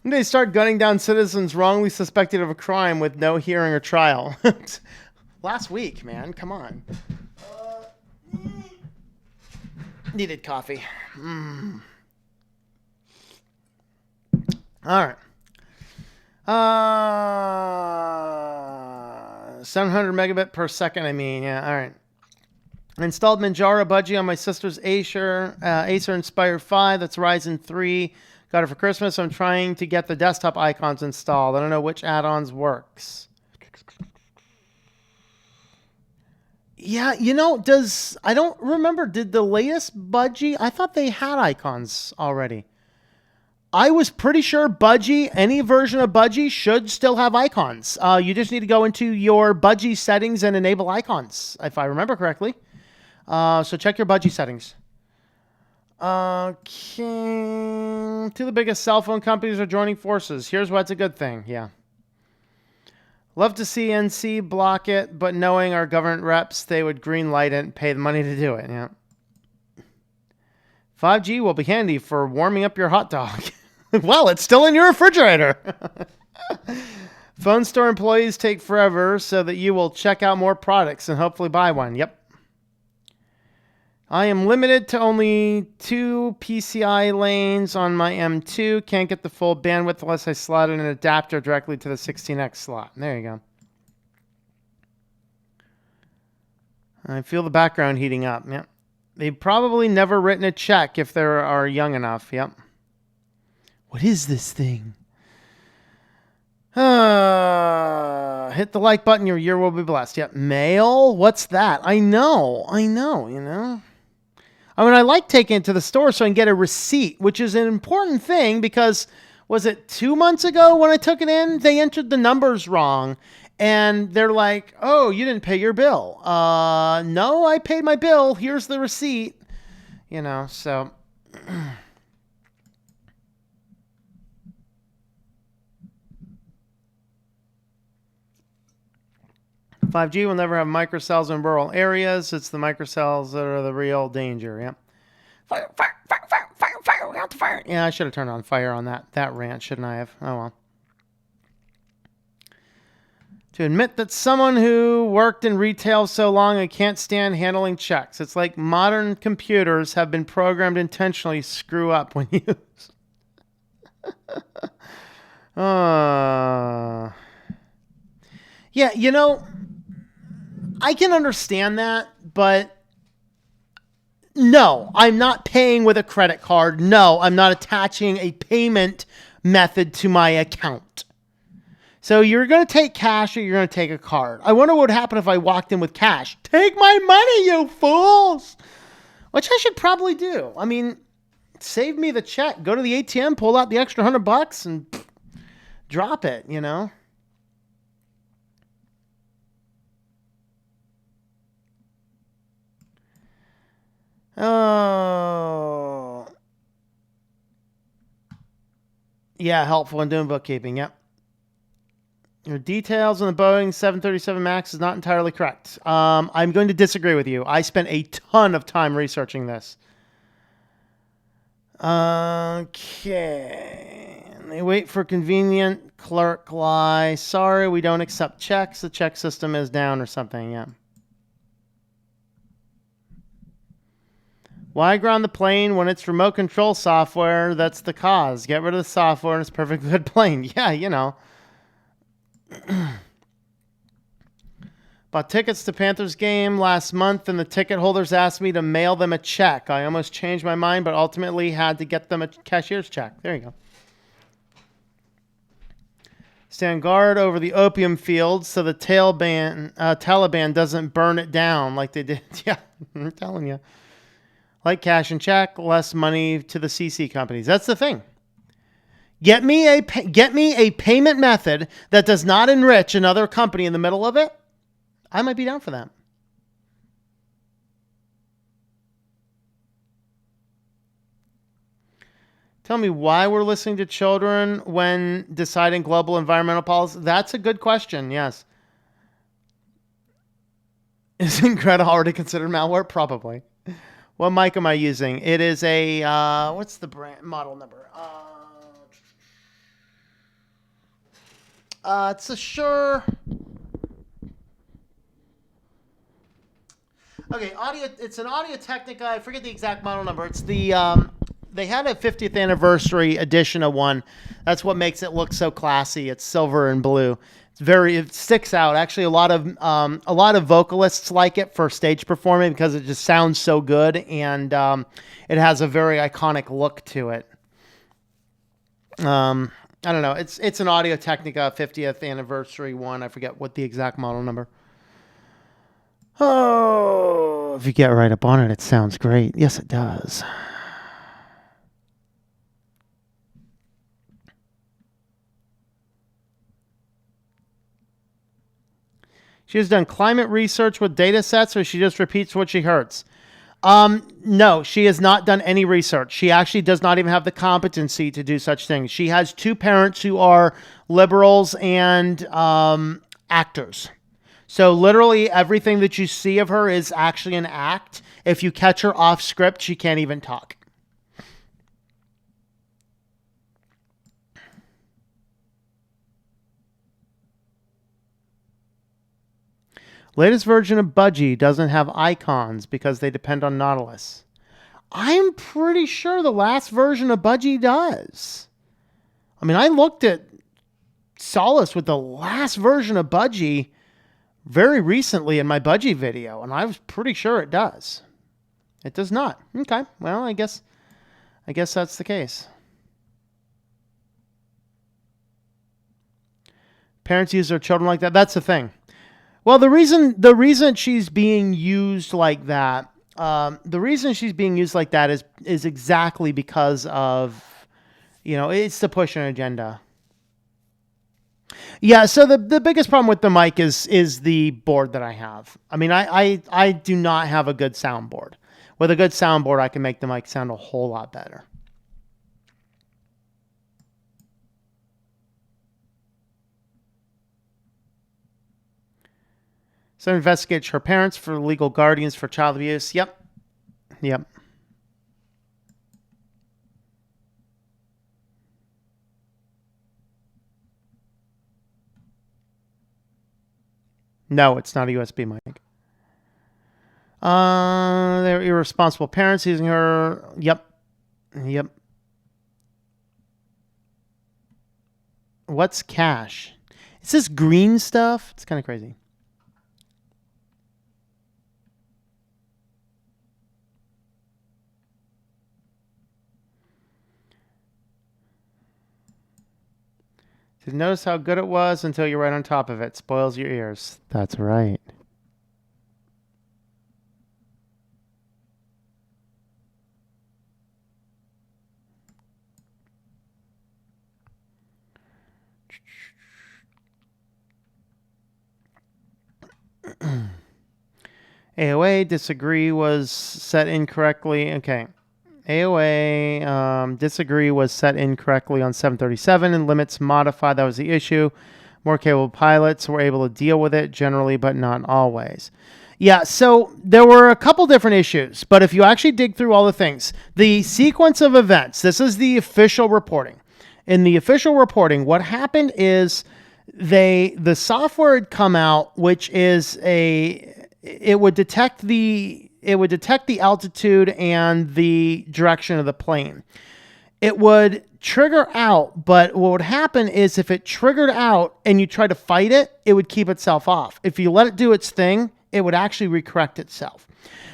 [SPEAKER 1] they start gunning down citizens wrongly suspected of a crime with no hearing or trial. Last week, man. Come on. Needed coffee. All right. 700 megabit per second, I mean. Yeah, all right. I installed Manjaro Budgie on my sister's Acer Inspire 5. That's Ryzen 3. Got it for Christmas. I'm trying to get the desktop icons installed. I don't know which add-ons works. Yeah, you know, I don't remember. Did the latest Budgie, I thought they had icons already. I was pretty sure Budgie, any version of Budgie should still have icons. You just need to go into your Budgie settings and enable icons, if I remember correctly. So check your Budgie settings. Okay. Two of the biggest cell phone companies are joining forces. Here's why it's a good thing. Yeah. Love to see NC block it, but knowing our government reps, they would green light it and pay the money to do it. Yeah. 5G will be handy for warming up your hot dog. Well, it's still in your refrigerator. Phone store employees take forever so that you will check out more products and hopefully buy one. Yep. I am limited to only 2 PCI lanes on my M2. Can't get the full bandwidth unless I slot in an adapter directly to the 16X slot. There you go. I feel the background heating up. Yep. They've probably never written a check if they are young enough. Yep. What is this thing? Hit the like button. Your year will be blessed. Yep. Mail? What's that? I know, you know. I mean, I like taking it to the store so I can get a receipt, which is an important thing because, was it 2 months ago when I took it in? They entered the numbers wrong. And they're like, oh, you didn't pay your bill. No, I paid my bill. Here's the receipt. You know, so. 5G will never have microcells in rural areas. It's the microcells that are the real danger. Yep. Fire, fire, fire, fire, fire, fire. We have to fire. Yeah, I should have turned on fire on that rant, shouldn't I have? Oh, well. To admit that someone who worked in retail so long and can't stand handling checks. It's like modern computers have been programmed intentionally to screw up when used. Yeah, you know, I can understand that, but no, I'm not paying with a credit card. No, I'm not attaching a payment method to my account. So you're going to take cash or you're going to take a card. I wonder what would happen if I walked in with cash. Take my money, you fools! Which I should probably do. I mean, save me the check. Go to the ATM, pull out the extra $100 and drop it, you know? Oh. Yeah, helpful in doing bookkeeping, yep. Your details on the Boeing 737 MAX is not entirely correct. I'm going to disagree with you. I spent a ton of time researching this. Okay. They wait for convenient clerk lie. Sorry, we don't accept checks. The check system is down or something. Yeah. Why ground the plane when it's remote control software? That's the cause. Get rid of the software and it's a perfectly good plane. Yeah, you know. Bought tickets to Panthers game last month and the ticket holders asked me to mail them a check. I almost changed my mind, but ultimately had to get them a cashier's check. There you go. Stand guard over the opium fields so the Taliban doesn't burn it down like they did. Yeah, I'm telling you. Like cash and check, less money to the CC companies. That's the thing. Get me a payment method that does not enrich another company in the middle of it. I might be down for that. Tell me why we're listening to children when deciding global environmental policy. That's a good question, yes. Isn't Greta already considered malware? Probably. What mic am I using? It is a, what's the brand model number? It's a Shure. Okay, it's an Audio-Technica. I forget the exact model number. It's the, they had a 50th anniversary edition of one. That's what makes it look so classy. It's silver and blue. It sticks out. Actually, a lot of vocalists like it for stage performing because it just sounds so good, and it has a very iconic look to it. I don't know. It's an Audio-Technica 50th anniversary one. I forget what the exact model number. Oh, if you get right up on it, it sounds great. Yes, it does. She has done climate research with data sets, or she just repeats what she hears. No, she has not done any research. She actually does not even have the competency to do such things. She has two parents who are liberals and actors. So literally everything that you see of her is actually an act. If you catch her off script, she can't even talk. Latest version of Budgie doesn't have icons because they depend on Nautilus. I'm pretty sure the last version of Budgie does. I mean, I looked at Solace with the last version of Budgie very recently in my Budgie video, and I was pretty sure it does. It does not. Okay, well, I guess that's the case. Parents use their children like that. That's the thing. Well, the reason she's being used like that, is exactly because of, it's to push an agenda. Yeah, so the biggest problem with the mic is the board that I have. I mean, I do not have a good soundboard. With a good soundboard, I can make the mic sound a whole lot better. So investigates her parents for legal guardians for child abuse. Yep. No, it's not a USB mic. They're irresponsible parents using her. Yep. What's cash? Is this green stuff? It's kind of crazy. Did notice how good it was until you're right on top of it. Spoils your ears. That's right. AOA disagree was set incorrectly. Okay. AOA disagree was set incorrectly on 737 and limits modified. That was the issue. More capable pilots were able to deal with it generally, but not always. Yeah, so there were a couple different issues, but if you actually dig through all the things, the sequence of events, this is the official reporting. In the official reporting, what happened is the software had come out, which is it would detect the altitude and the direction of the plane. It would trigger out, but what would happen is if it triggered out and you try to fight it, it would keep itself off. If you let it do its thing, it would actually recorrect itself.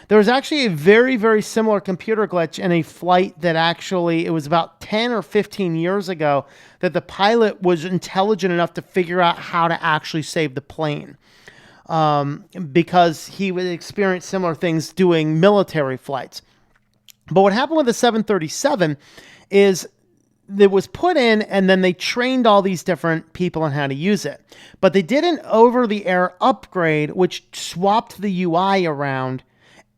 [SPEAKER 1] There was actually a very, very similar computer glitch in a flight that actually, it was about 10 or 15 years ago, that the pilot was intelligent enough to figure out how to actually save the plane. Because he would experience similar things doing military flights. But what happened with the 737 is it was put in and then they trained all these different people on how to use it. But they did an over-the-air upgrade, which swapped the UI around,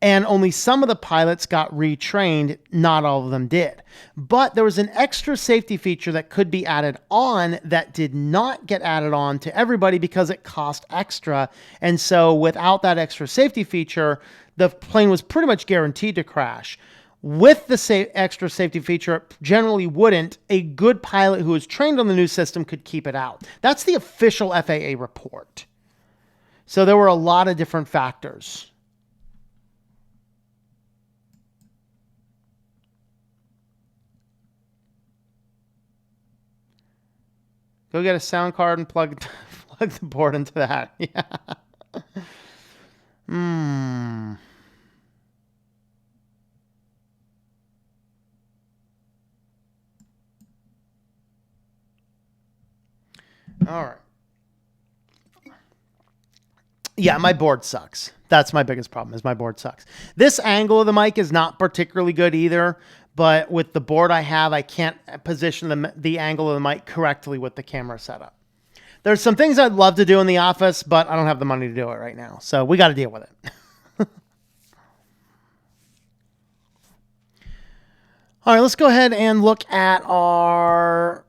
[SPEAKER 1] and only some of the pilots got retrained. Not all of them did. But there was an extra safety feature that could be added on that did not get added on to everybody because it cost extra. And so without that extra safety feature, the plane was pretty much guaranteed to crash. With the extra safety feature, it generally wouldn't. A good pilot who was trained on the new system could keep it out. That's the official FAA report. So there were a lot of different factors. Go get a sound card and plug the board into that. Yeah. All right. Yeah, my board sucks. That's my biggest problem, is my board sucks. This angle of the mic is not particularly good either, but with the board I have, I can't position the angle of the mic correctly with the camera setup. There's some things I'd love to do in the office, but I don't have the money to do it right now, so we got to deal with it. All right, let's go ahead and look at our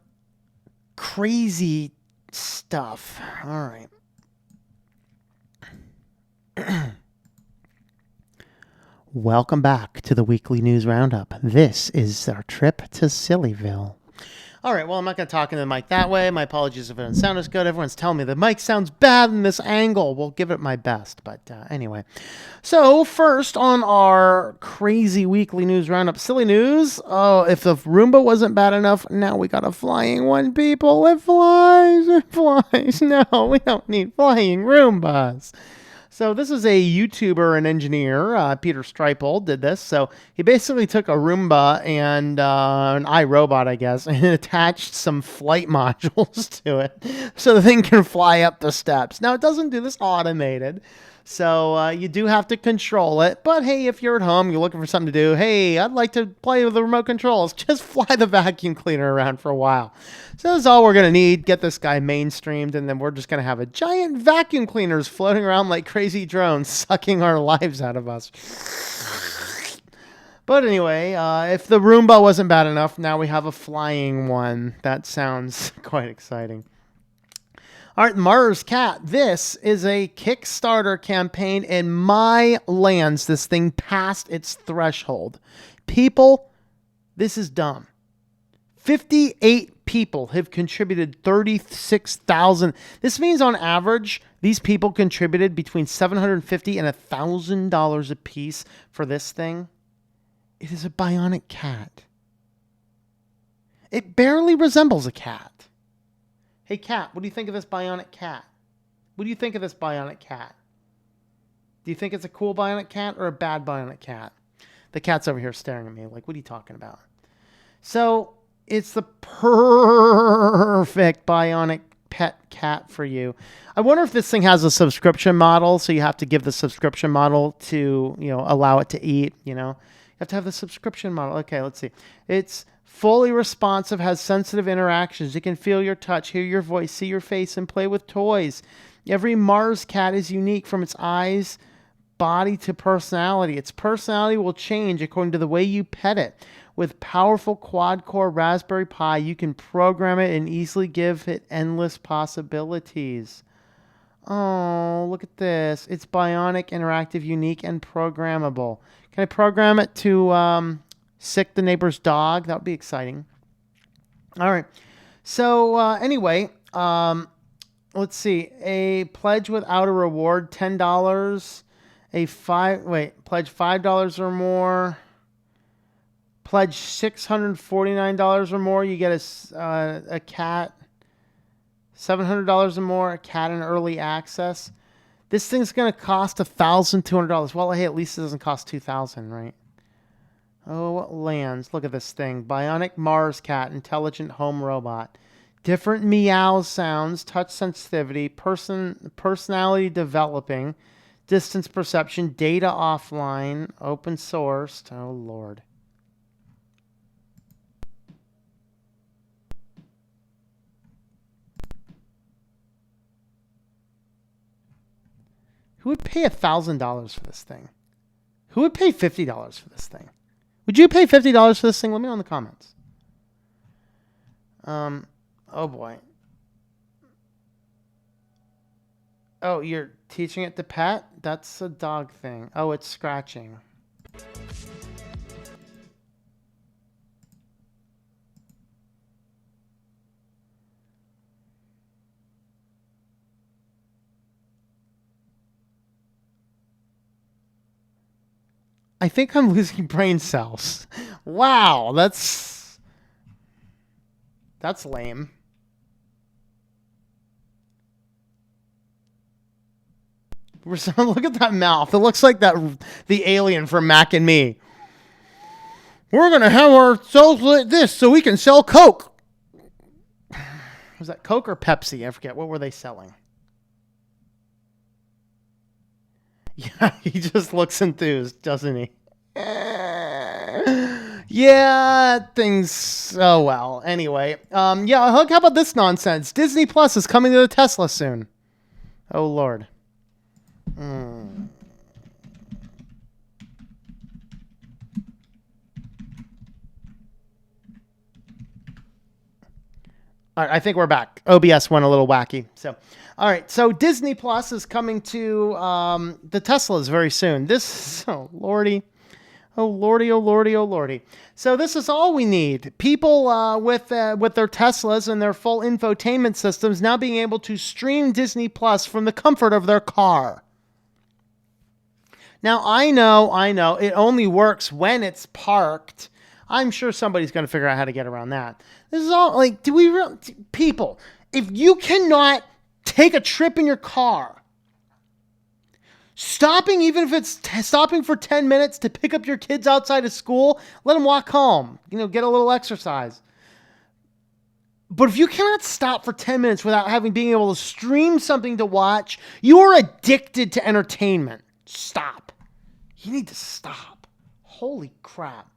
[SPEAKER 1] crazy stuff. All right. Welcome back to the weekly news roundup. This is our trip to Sillyville. All right, well, I'm not going to talk into the mic that way. My apologies if it doesn't sound as good. Everyone's telling me the mic sounds bad in this angle. We'll give it my best, but anyway. So first on our crazy weekly news roundup, silly news. Oh, if the Roomba wasn't bad enough, now we got a flying one, people. It flies, it flies. No, we don't need flying Roombas. So this is a YouTuber and engineer, Peter Striple, did this. So he basically took a Roomba and an iRobot, I guess, and attached some flight modules to it so the thing can fly up the steps. Now, it doesn't do this automated, so you do have to control it. But hey, if you're at home, you're looking for something to do, hey, I'd like to play with the remote controls. Just fly the vacuum cleaner around for a while. So that's all we're going to need. Get this guy mainstreamed, and then we're just going to have a giant vacuum cleaners floating around like crazy drones, sucking our lives out of us. But anyway, if the Roomba wasn't bad enough, now we have a flying one. That sounds quite exciting. All right, Mars Cat. This is a Kickstarter campaign. In my lands, this thing passed its threshold. People, this is dumb. 58 people have contributed $36,000. This means on average, these people contributed between $750 and $1,000 a piece for this thing. It is a bionic cat. It barely resembles a cat. Hey, cat, what do you think of this bionic cat? What do you think of this bionic cat? Do you think it's a cool bionic cat or a bad bionic cat? The cat's over here staring at me like, what are you talking about? So it's the perfect bionic pet cat for you. I wonder if this thing has a subscription model, so you have to give the subscription model to, allow it to eat, You have to have the subscription model. Okay, let's see. It's fully responsive, has sensitive interactions. It can feel your touch, hear your voice, see your face, and play with toys. Every Mars cat is unique from its eyes, body to personality. Its personality will change according to the way you pet it. With powerful quad-core Raspberry Pi, you can program it and easily give it endless possibilities. Oh, look at this. It's bionic, interactive, unique, and programmable. Can I program it to sick the neighbor's dog? That would be exciting. All right. So anyway, let's see. A pledge without a reward, $10. Pledge $5 or more. Pledge $649 or more. You get a cat. $700 or more. A cat in early access. This thing's going to cost $1,200. Well, hey, at least it doesn't cost $2,000, right? Oh, what lands. Look at this thing. Bionic Mars cat, intelligent home robot. Different meow sounds, touch sensitivity, personality developing, distance perception, data offline, open sourced. Oh, Lord. Who would pay $1,000 for this thing? Who would pay $50 for this thing? Would you pay $50 for this thing? Let me know in the comments. Oh boy. Oh, you're teaching it to pet? That's a dog thing. Oh, it's scratching. I think I'm losing brain cells. Wow, that's lame. Look at that mouth. It looks like the alien from Mac and Me. We're going to have our cells like this so we can sell Coke. Was that Coke or Pepsi? I forget. What were they selling? Yeah, he just looks enthused, doesn't he? Yeah, things. Oh, well. Anyway. Yeah, Hook, how about this nonsense? Disney Plus is coming to the Tesla soon. Oh, Lord. All right, I think we're back. OBS went a little wacky. So, all right. So Disney Plus is coming to the Teslas very soon. Oh, Lordy. Oh, Lordy, oh, Lordy, oh, Lordy. So this is all we need. People with their Teslas and their full infotainment systems now being able to stream Disney Plus from the comfort of their car. Now, I know, it only works when it's parked. I'm sure somebody's going to figure out how to get around that. This is all, like, people, if you cannot take a trip in your car, stopping, even if it's stopping for 10 minutes to pick up your kids outside of school, let them walk home, get a little exercise. But if you cannot stop for 10 minutes without being able to stream something to watch, you are addicted to entertainment. Stop. You need to stop. Holy crap.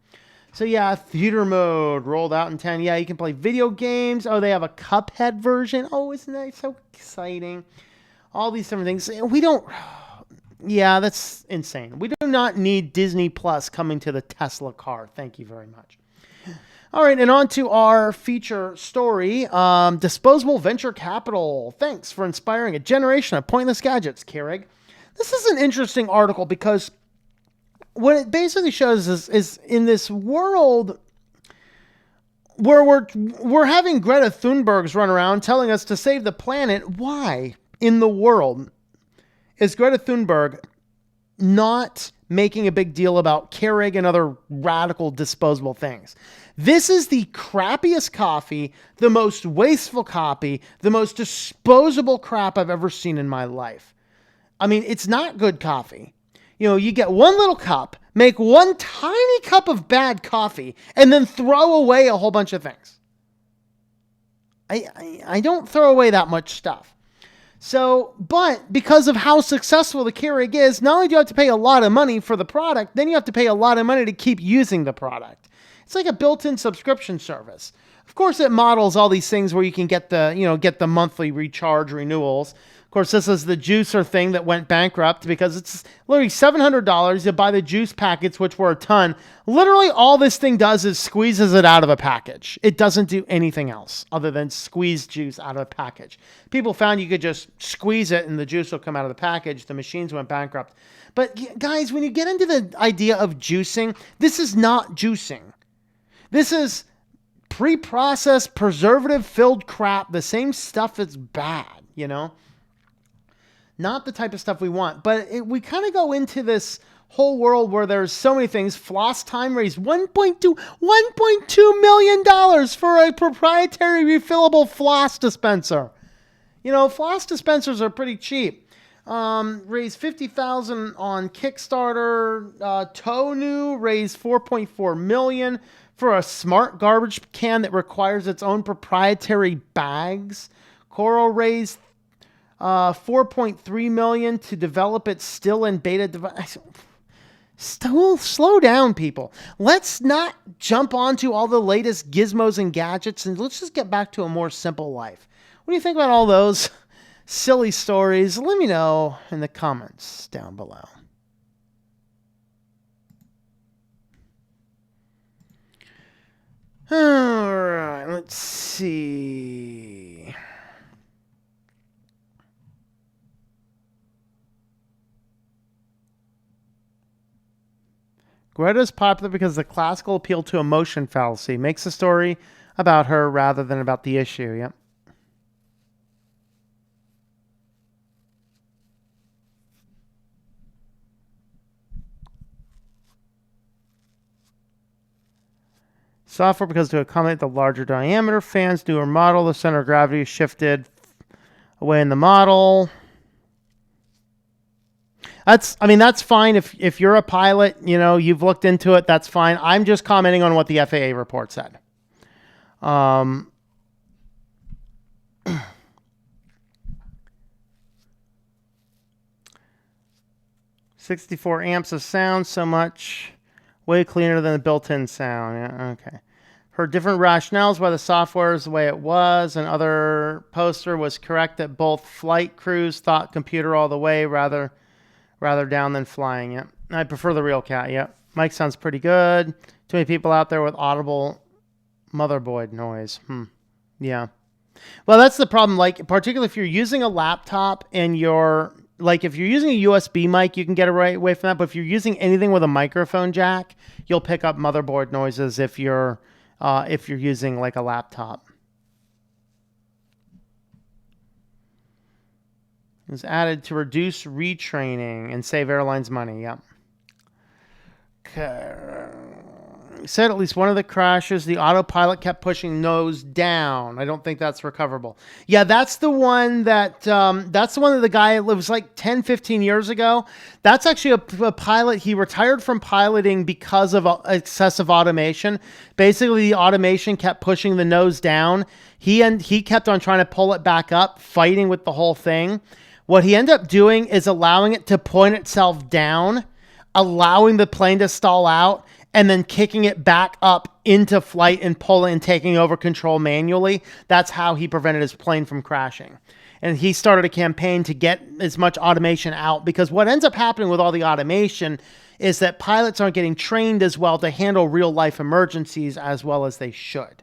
[SPEAKER 1] So yeah, theater mode rolled out in 10. Yeah, you can play video games. Oh, they have a Cuphead version. Oh, isn't that so exciting? All these different things. Yeah, that's insane. We do not need Disney Plus coming to the Tesla car. Thank you very much. All right, and on to our feature story. Disposable venture capital. Thanks for inspiring a generation of pointless gadgets, Keurig. This is an interesting article because what it basically shows is in this world where we're having Greta Thunbergs run around telling us to save the planet. Why in the world is Greta Thunberg not making a big deal about Keurig and other radical disposable things? This is the crappiest coffee, the most wasteful coffee, the most disposable crap I've ever seen in my life. I mean, it's not good coffee. You get one little cup, make one tiny cup of bad coffee, and then throw away a whole bunch of things. I don't throw away that much stuff. So, but because of how successful the Keurig is, not only do you have to pay a lot of money for the product, then you have to pay a lot of money to keep using the product. It's like a built-in subscription service. Of course, it models all these things where you can get the monthly recharge renewals. Of course, this is the juicer thing that went bankrupt because it's literally $700 to buy the juice packets, which were a ton. Literally, all this thing does is squeezes it out of a package. It doesn't do anything else other than squeeze juice out of a package. People found you could just squeeze it and the juice will come out of the package. The machines went bankrupt. But guys, when you get into the idea of juicing, this is not juicing. This is pre-processed, preservative-filled crap. The same stuff that's bad, you know? Not the type of stuff we want. But we kind of go into this whole world where there's so many things. Floss Time raised $1.2 million for a proprietary refillable floss dispenser. You know, floss dispensers are pretty cheap. Raised $50,000 on Kickstarter. Tonu raised $4.4 million for a smart garbage can that requires its own proprietary bags. Coral raised $4.3 million to develop its still in beta device. Slow down, people. Let's not jump onto all the latest gizmos and gadgets, and let's just get back to a more simple life. What do you think about all those silly stories? Let me know in the comments down below. All right, let's see. Greta's popular because of the classical appeal to emotion fallacy. Makes a story about her rather than about the issue. Yep. Software because to accommodate the larger diameter fans, newer model, the center of gravity is shifted away in the model. That's fine if you're a pilot, you know, you've looked into it, that's fine. I'm just commenting on what the FAA report said. 64 amps of sound, so much. Way cleaner than the built-in sound. Yeah, okay. Her different rationales why the software is the way it was. Another poster was correct that both flight crews thought computer all the way rather down than flying. Yep. I prefer the real cat. Yep. Mic sounds pretty good. Too many people out there with audible motherboard noise. Yeah. Well, that's the problem. Like, particularly if you're using a laptop and if you're using a USB mic, you can get away from that. But if you're using anything with a microphone jack, you'll pick up motherboard noises if you're using like a laptop. It was added to reduce retraining and save airlines money. Yep. Okay. Said at least one of the crashes, the autopilot kept pushing nose down. I don't think that's recoverable. Yeah, that's the one that the guy, it was like 10, 15 years ago. That's actually a pilot. He retired from piloting because of excessive automation. Basically, the automation kept pushing the nose down. He kept on trying to pull it back up, fighting with the whole thing. What he ended up doing is allowing it to point itself down, allowing the plane to stall out, and then kicking it back up into flight and pulling and taking over control manually. That's how he prevented his plane from crashing. And he started a campaign to get as much automation out, because what ends up happening with all the automation is that pilots aren't getting trained as well to handle real life emergencies as well as they should.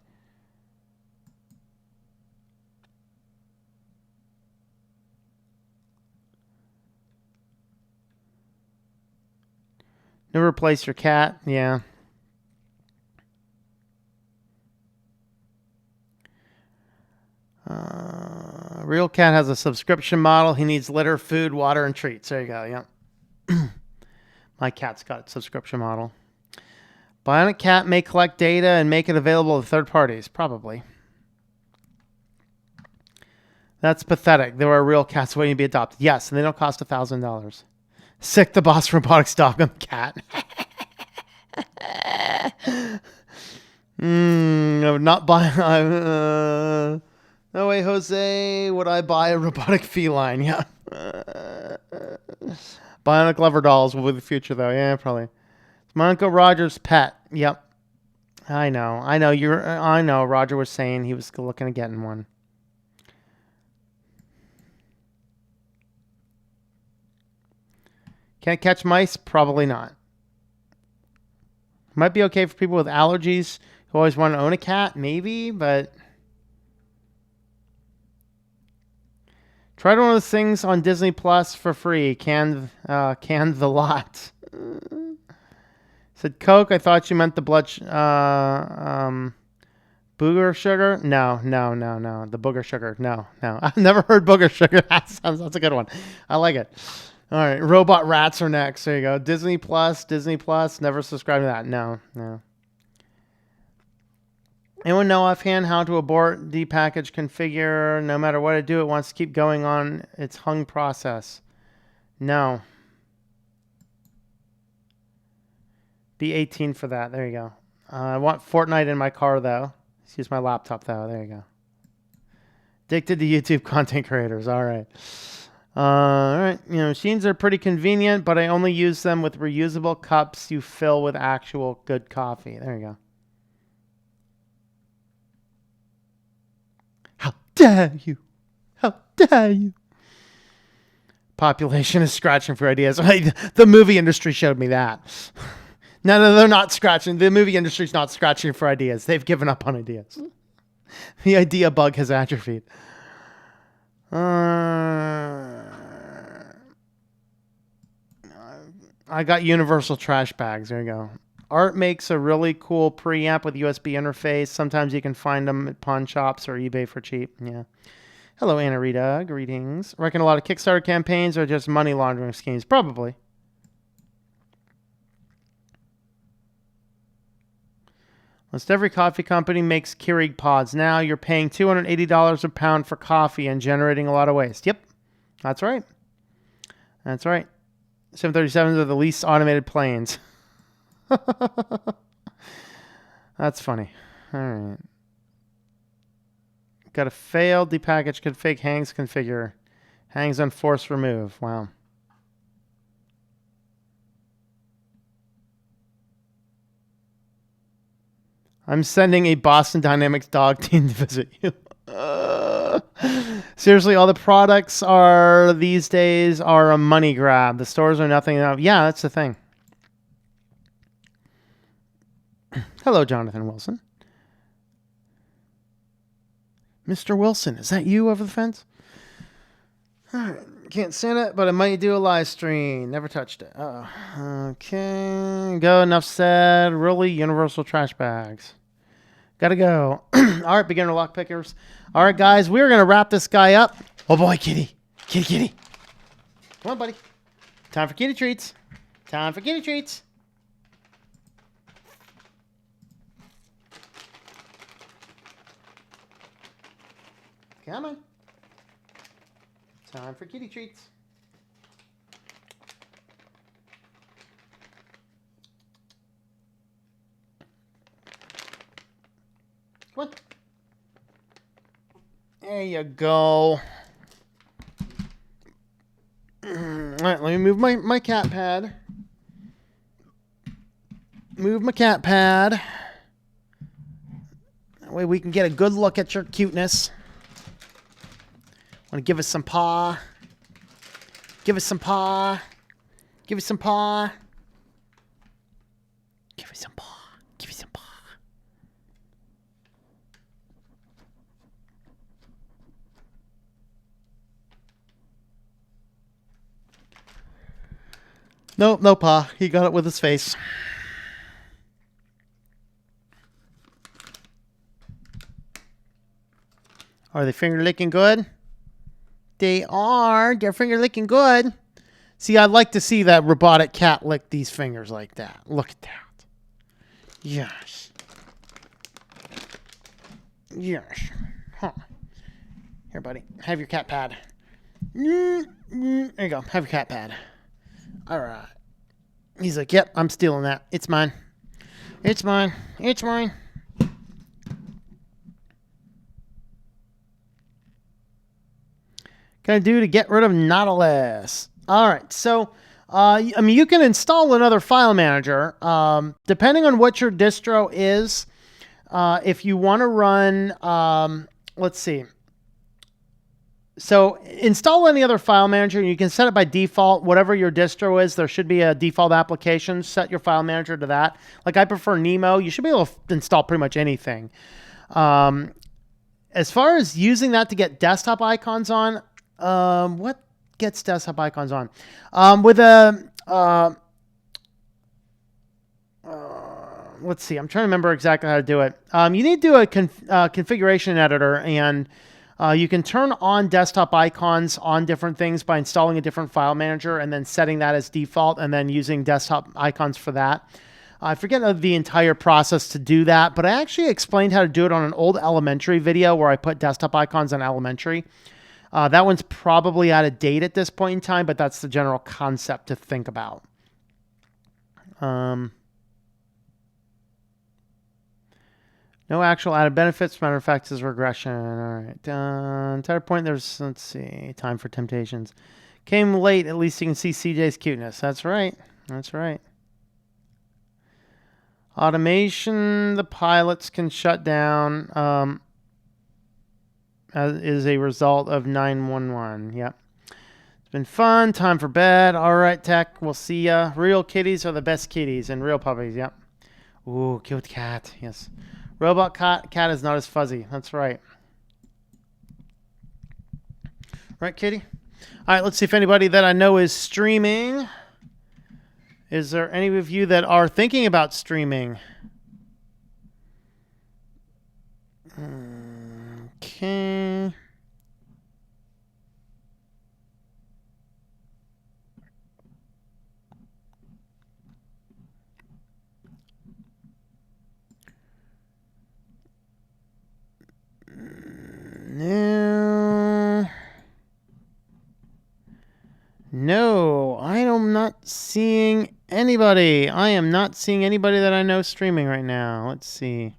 [SPEAKER 1] Never replace your cat. Yeah. Real cat has a subscription model. He needs litter, food, water, and treats. There you go. Yeah. My cat's got a subscription model. Bionic cat may collect data and make it available to third parties. Probably. That's pathetic. There are real cats waiting to be adopted. Yes, and they don't cost $1,000. Sick the boss robotics dog cat. I would not buy. No way, Jose. Would I buy a robotic feline? Yeah. Bionic lover dolls will be the future, though. Yeah, probably. It's my Uncle Roger's pet. Yep. I know. I know. Roger was saying he was looking at getting one. Can't catch mice? Probably not. Might be okay for people with allergies who always want to own a cat, maybe, but tried one of those things on Disney Plus for free. Canned the lot. Said Coke. I thought you meant the booger sugar. No. The booger sugar. No. I've never heard booger sugar. That's a good one. I like it. All right. Robot rats are next. There you go. Disney Plus. Never subscribed to that. No. Anyone know offhand how to abort depackage configure? No matter what I do, it wants to keep going on its hung process. No. Be 18 for that. There you go. I want Fortnite in my car, though. Let's use my laptop, though. There you go. Addicted to YouTube content creators. All right. All right. Machines are pretty convenient, but I only use them with reusable cups you fill with actual good coffee. There you go. How dare you? How dare you? Population is scratching for ideas. The movie industry showed me that. No, they're not scratching. The movie industry's not scratching for ideas. They've given up on ideas. The idea bug has atrophied. I got universal trash bags. There you go. Art makes a really cool preamp with USB interface. Sometimes you can find them at pawn shops or eBay for cheap. Yeah. Hello, Anna Rita. Greetings. Reckon a lot of Kickstarter campaigns are just money laundering schemes. Probably. Almost every coffee company makes Keurig pods. Now you're paying $280 a pound for coffee and generating a lot of waste. Yep. That's right. 737s are the least automated planes. That's funny. All right. Got a failed depackage config hangs configure. Hangs on force remove. Wow. I'm sending a Boston Dynamics dog team to visit you. Seriously, all the products are these days are a money grab. The stores are nothing. Yeah, that's the thing. Hello, Jonathan Wilson. Mr. Wilson, is that you over the fence? All right. Can't stand it, but I might do a live stream. Never touched it. Okay. Go. Enough said. Really, universal trash bags. Gotta go. All right, beginner lock pickers. All right, guys, we're going to wrap this guy up. Oh, boy, kitty. Kitty. Come on, buddy. Time for kitty treats. Come on. Time for kitty treats. Come on. There you go. All right, let me move my cat pad. Move my cat pad. That way we can get a good look at your cuteness. Want to give us some paw. Give us some paw. Give us some paw. Give us some paw. Give us some paw. Nope, no paw. He got it with his face. Are they finger licking good? They are. They're finger licking good. See, I'd like to see that robotic cat lick these fingers like that. Look at that. Yes. Huh. Here, buddy. Have your cat pad. There you go. Have your cat pad. All right. He's like, yep, I'm stealing that. It's mine. It's mine. Gonna do to get rid of Nautilus. All right, so you can install another file manager depending on what your distro is. If you want to run, let's see, So install any other file manager, and you can set it by default. Whatever your distro is, there should be a default application. Set your file manager to that. Like I prefer Nemo. You should be able to install pretty much anything. As far as using that to get desktop icons on, what gets desktop icons on? With a, let's see, I'm trying to remember exactly how to do it. You need to do a configuration editor, and you can turn on desktop icons on different things by installing a different file manager and then setting that as default and then using desktop icons for that. I forget the entire process to do that, but I actually explained how to do it on an old elementary video where I put desktop icons on elementary. That one's probably out of date at this point in time, but that's the general concept to think about. No actual added benefits. Matter of fact, is regression. All right. Entire point. There's, let's see, time for temptations. Came late. At least you can see CJ's cuteness. That's right. That's right. Automation. The pilots can shut down as a result of 911. Yep. It's been fun. Time for bed. All right, Tech. We'll see ya. Real kitties are the best kitties, and real puppies. Yep. Ooh, cute cat. Yes. Robot cat is not as fuzzy. That's right. Right, kitty? All right, let's see if anybody that I know is streaming. Is there any of you that are thinking about streaming? Okay. No, I am not seeing anybody. I am not seeing anybody that I know streaming right now. Let's see.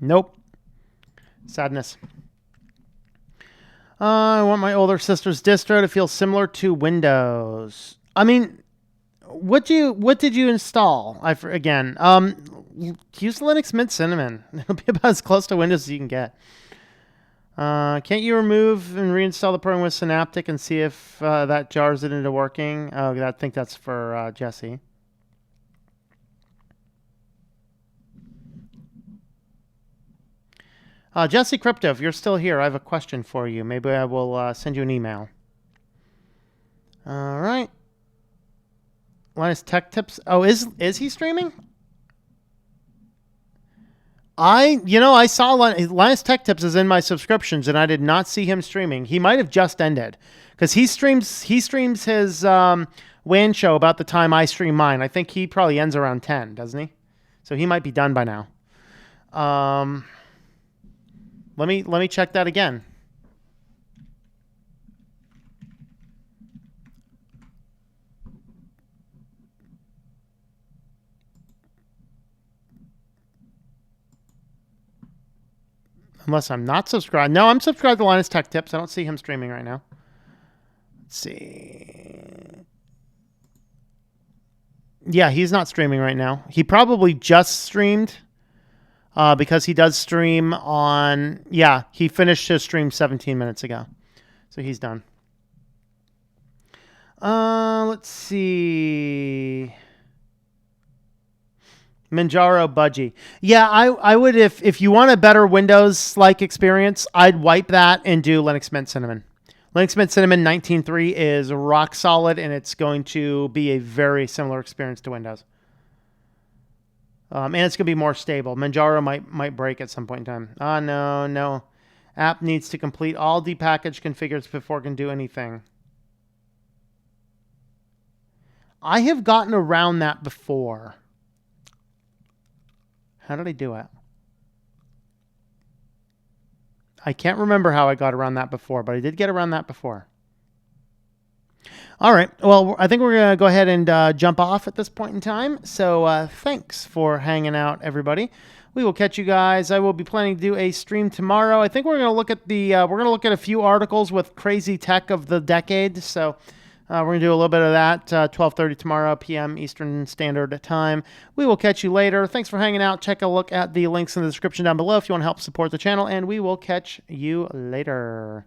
[SPEAKER 1] Nope. Sadness. I want my older sister's distro to feel similar to Windows. I mean, what did you install? Again, use Linux Mint Cinnamon. It'll be about as close to Windows as you can get. Can't you remove and reinstall the program with Synaptic and see if that jars it into working? Oh, I think that's for Jesse. Jesse Crypto, if you're still here, I have a question for you. Maybe I will send you an email. All right. Linus Tech Tips. Oh, is he streaming? I saw Linus Tech Tips is in my subscriptions, and I did not see him streaming. He might have just ended because he streams his WAN show about the time I stream mine. I think he probably ends around 10, doesn't he? So he might be done by now. Let me check that again. Unless I'm not subscribed. No, I'm subscribed to Linus Tech Tips. I don't see him streaming right now. Let's see. Yeah, he's not streaming right now. He probably just streamed because he does stream on... Yeah, he finished his stream 17 minutes ago. So he's done. Let's see... Manjaro Budgie. Yeah, I would, if you want a better Windows-like experience, I'd wipe that and do Linux Mint Cinnamon. Linux Mint Cinnamon 19.3 is rock solid, and it's going to be a very similar experience to Windows. And it's going to be more stable. Manjaro might break at some point in time. No. App needs to complete all depackaged configures before it can do anything. I have gotten around that before. How did I do it? I can't remember how I got around that before, but I did get around that before. All right. Well, I think we're going to go ahead and jump off at this point in time. So thanks for hanging out, everybody. We will catch you guys. I will be planning to do a stream tomorrow. I think we're going to look at a few articles with crazy tech of the decade. So We're going to do a little bit of that 12:30 tomorrow p.m. Eastern Standard Time. We will catch you later. Thanks for hanging out. Check a look at the links in the description down below if you want to help support the channel, and we will catch you later.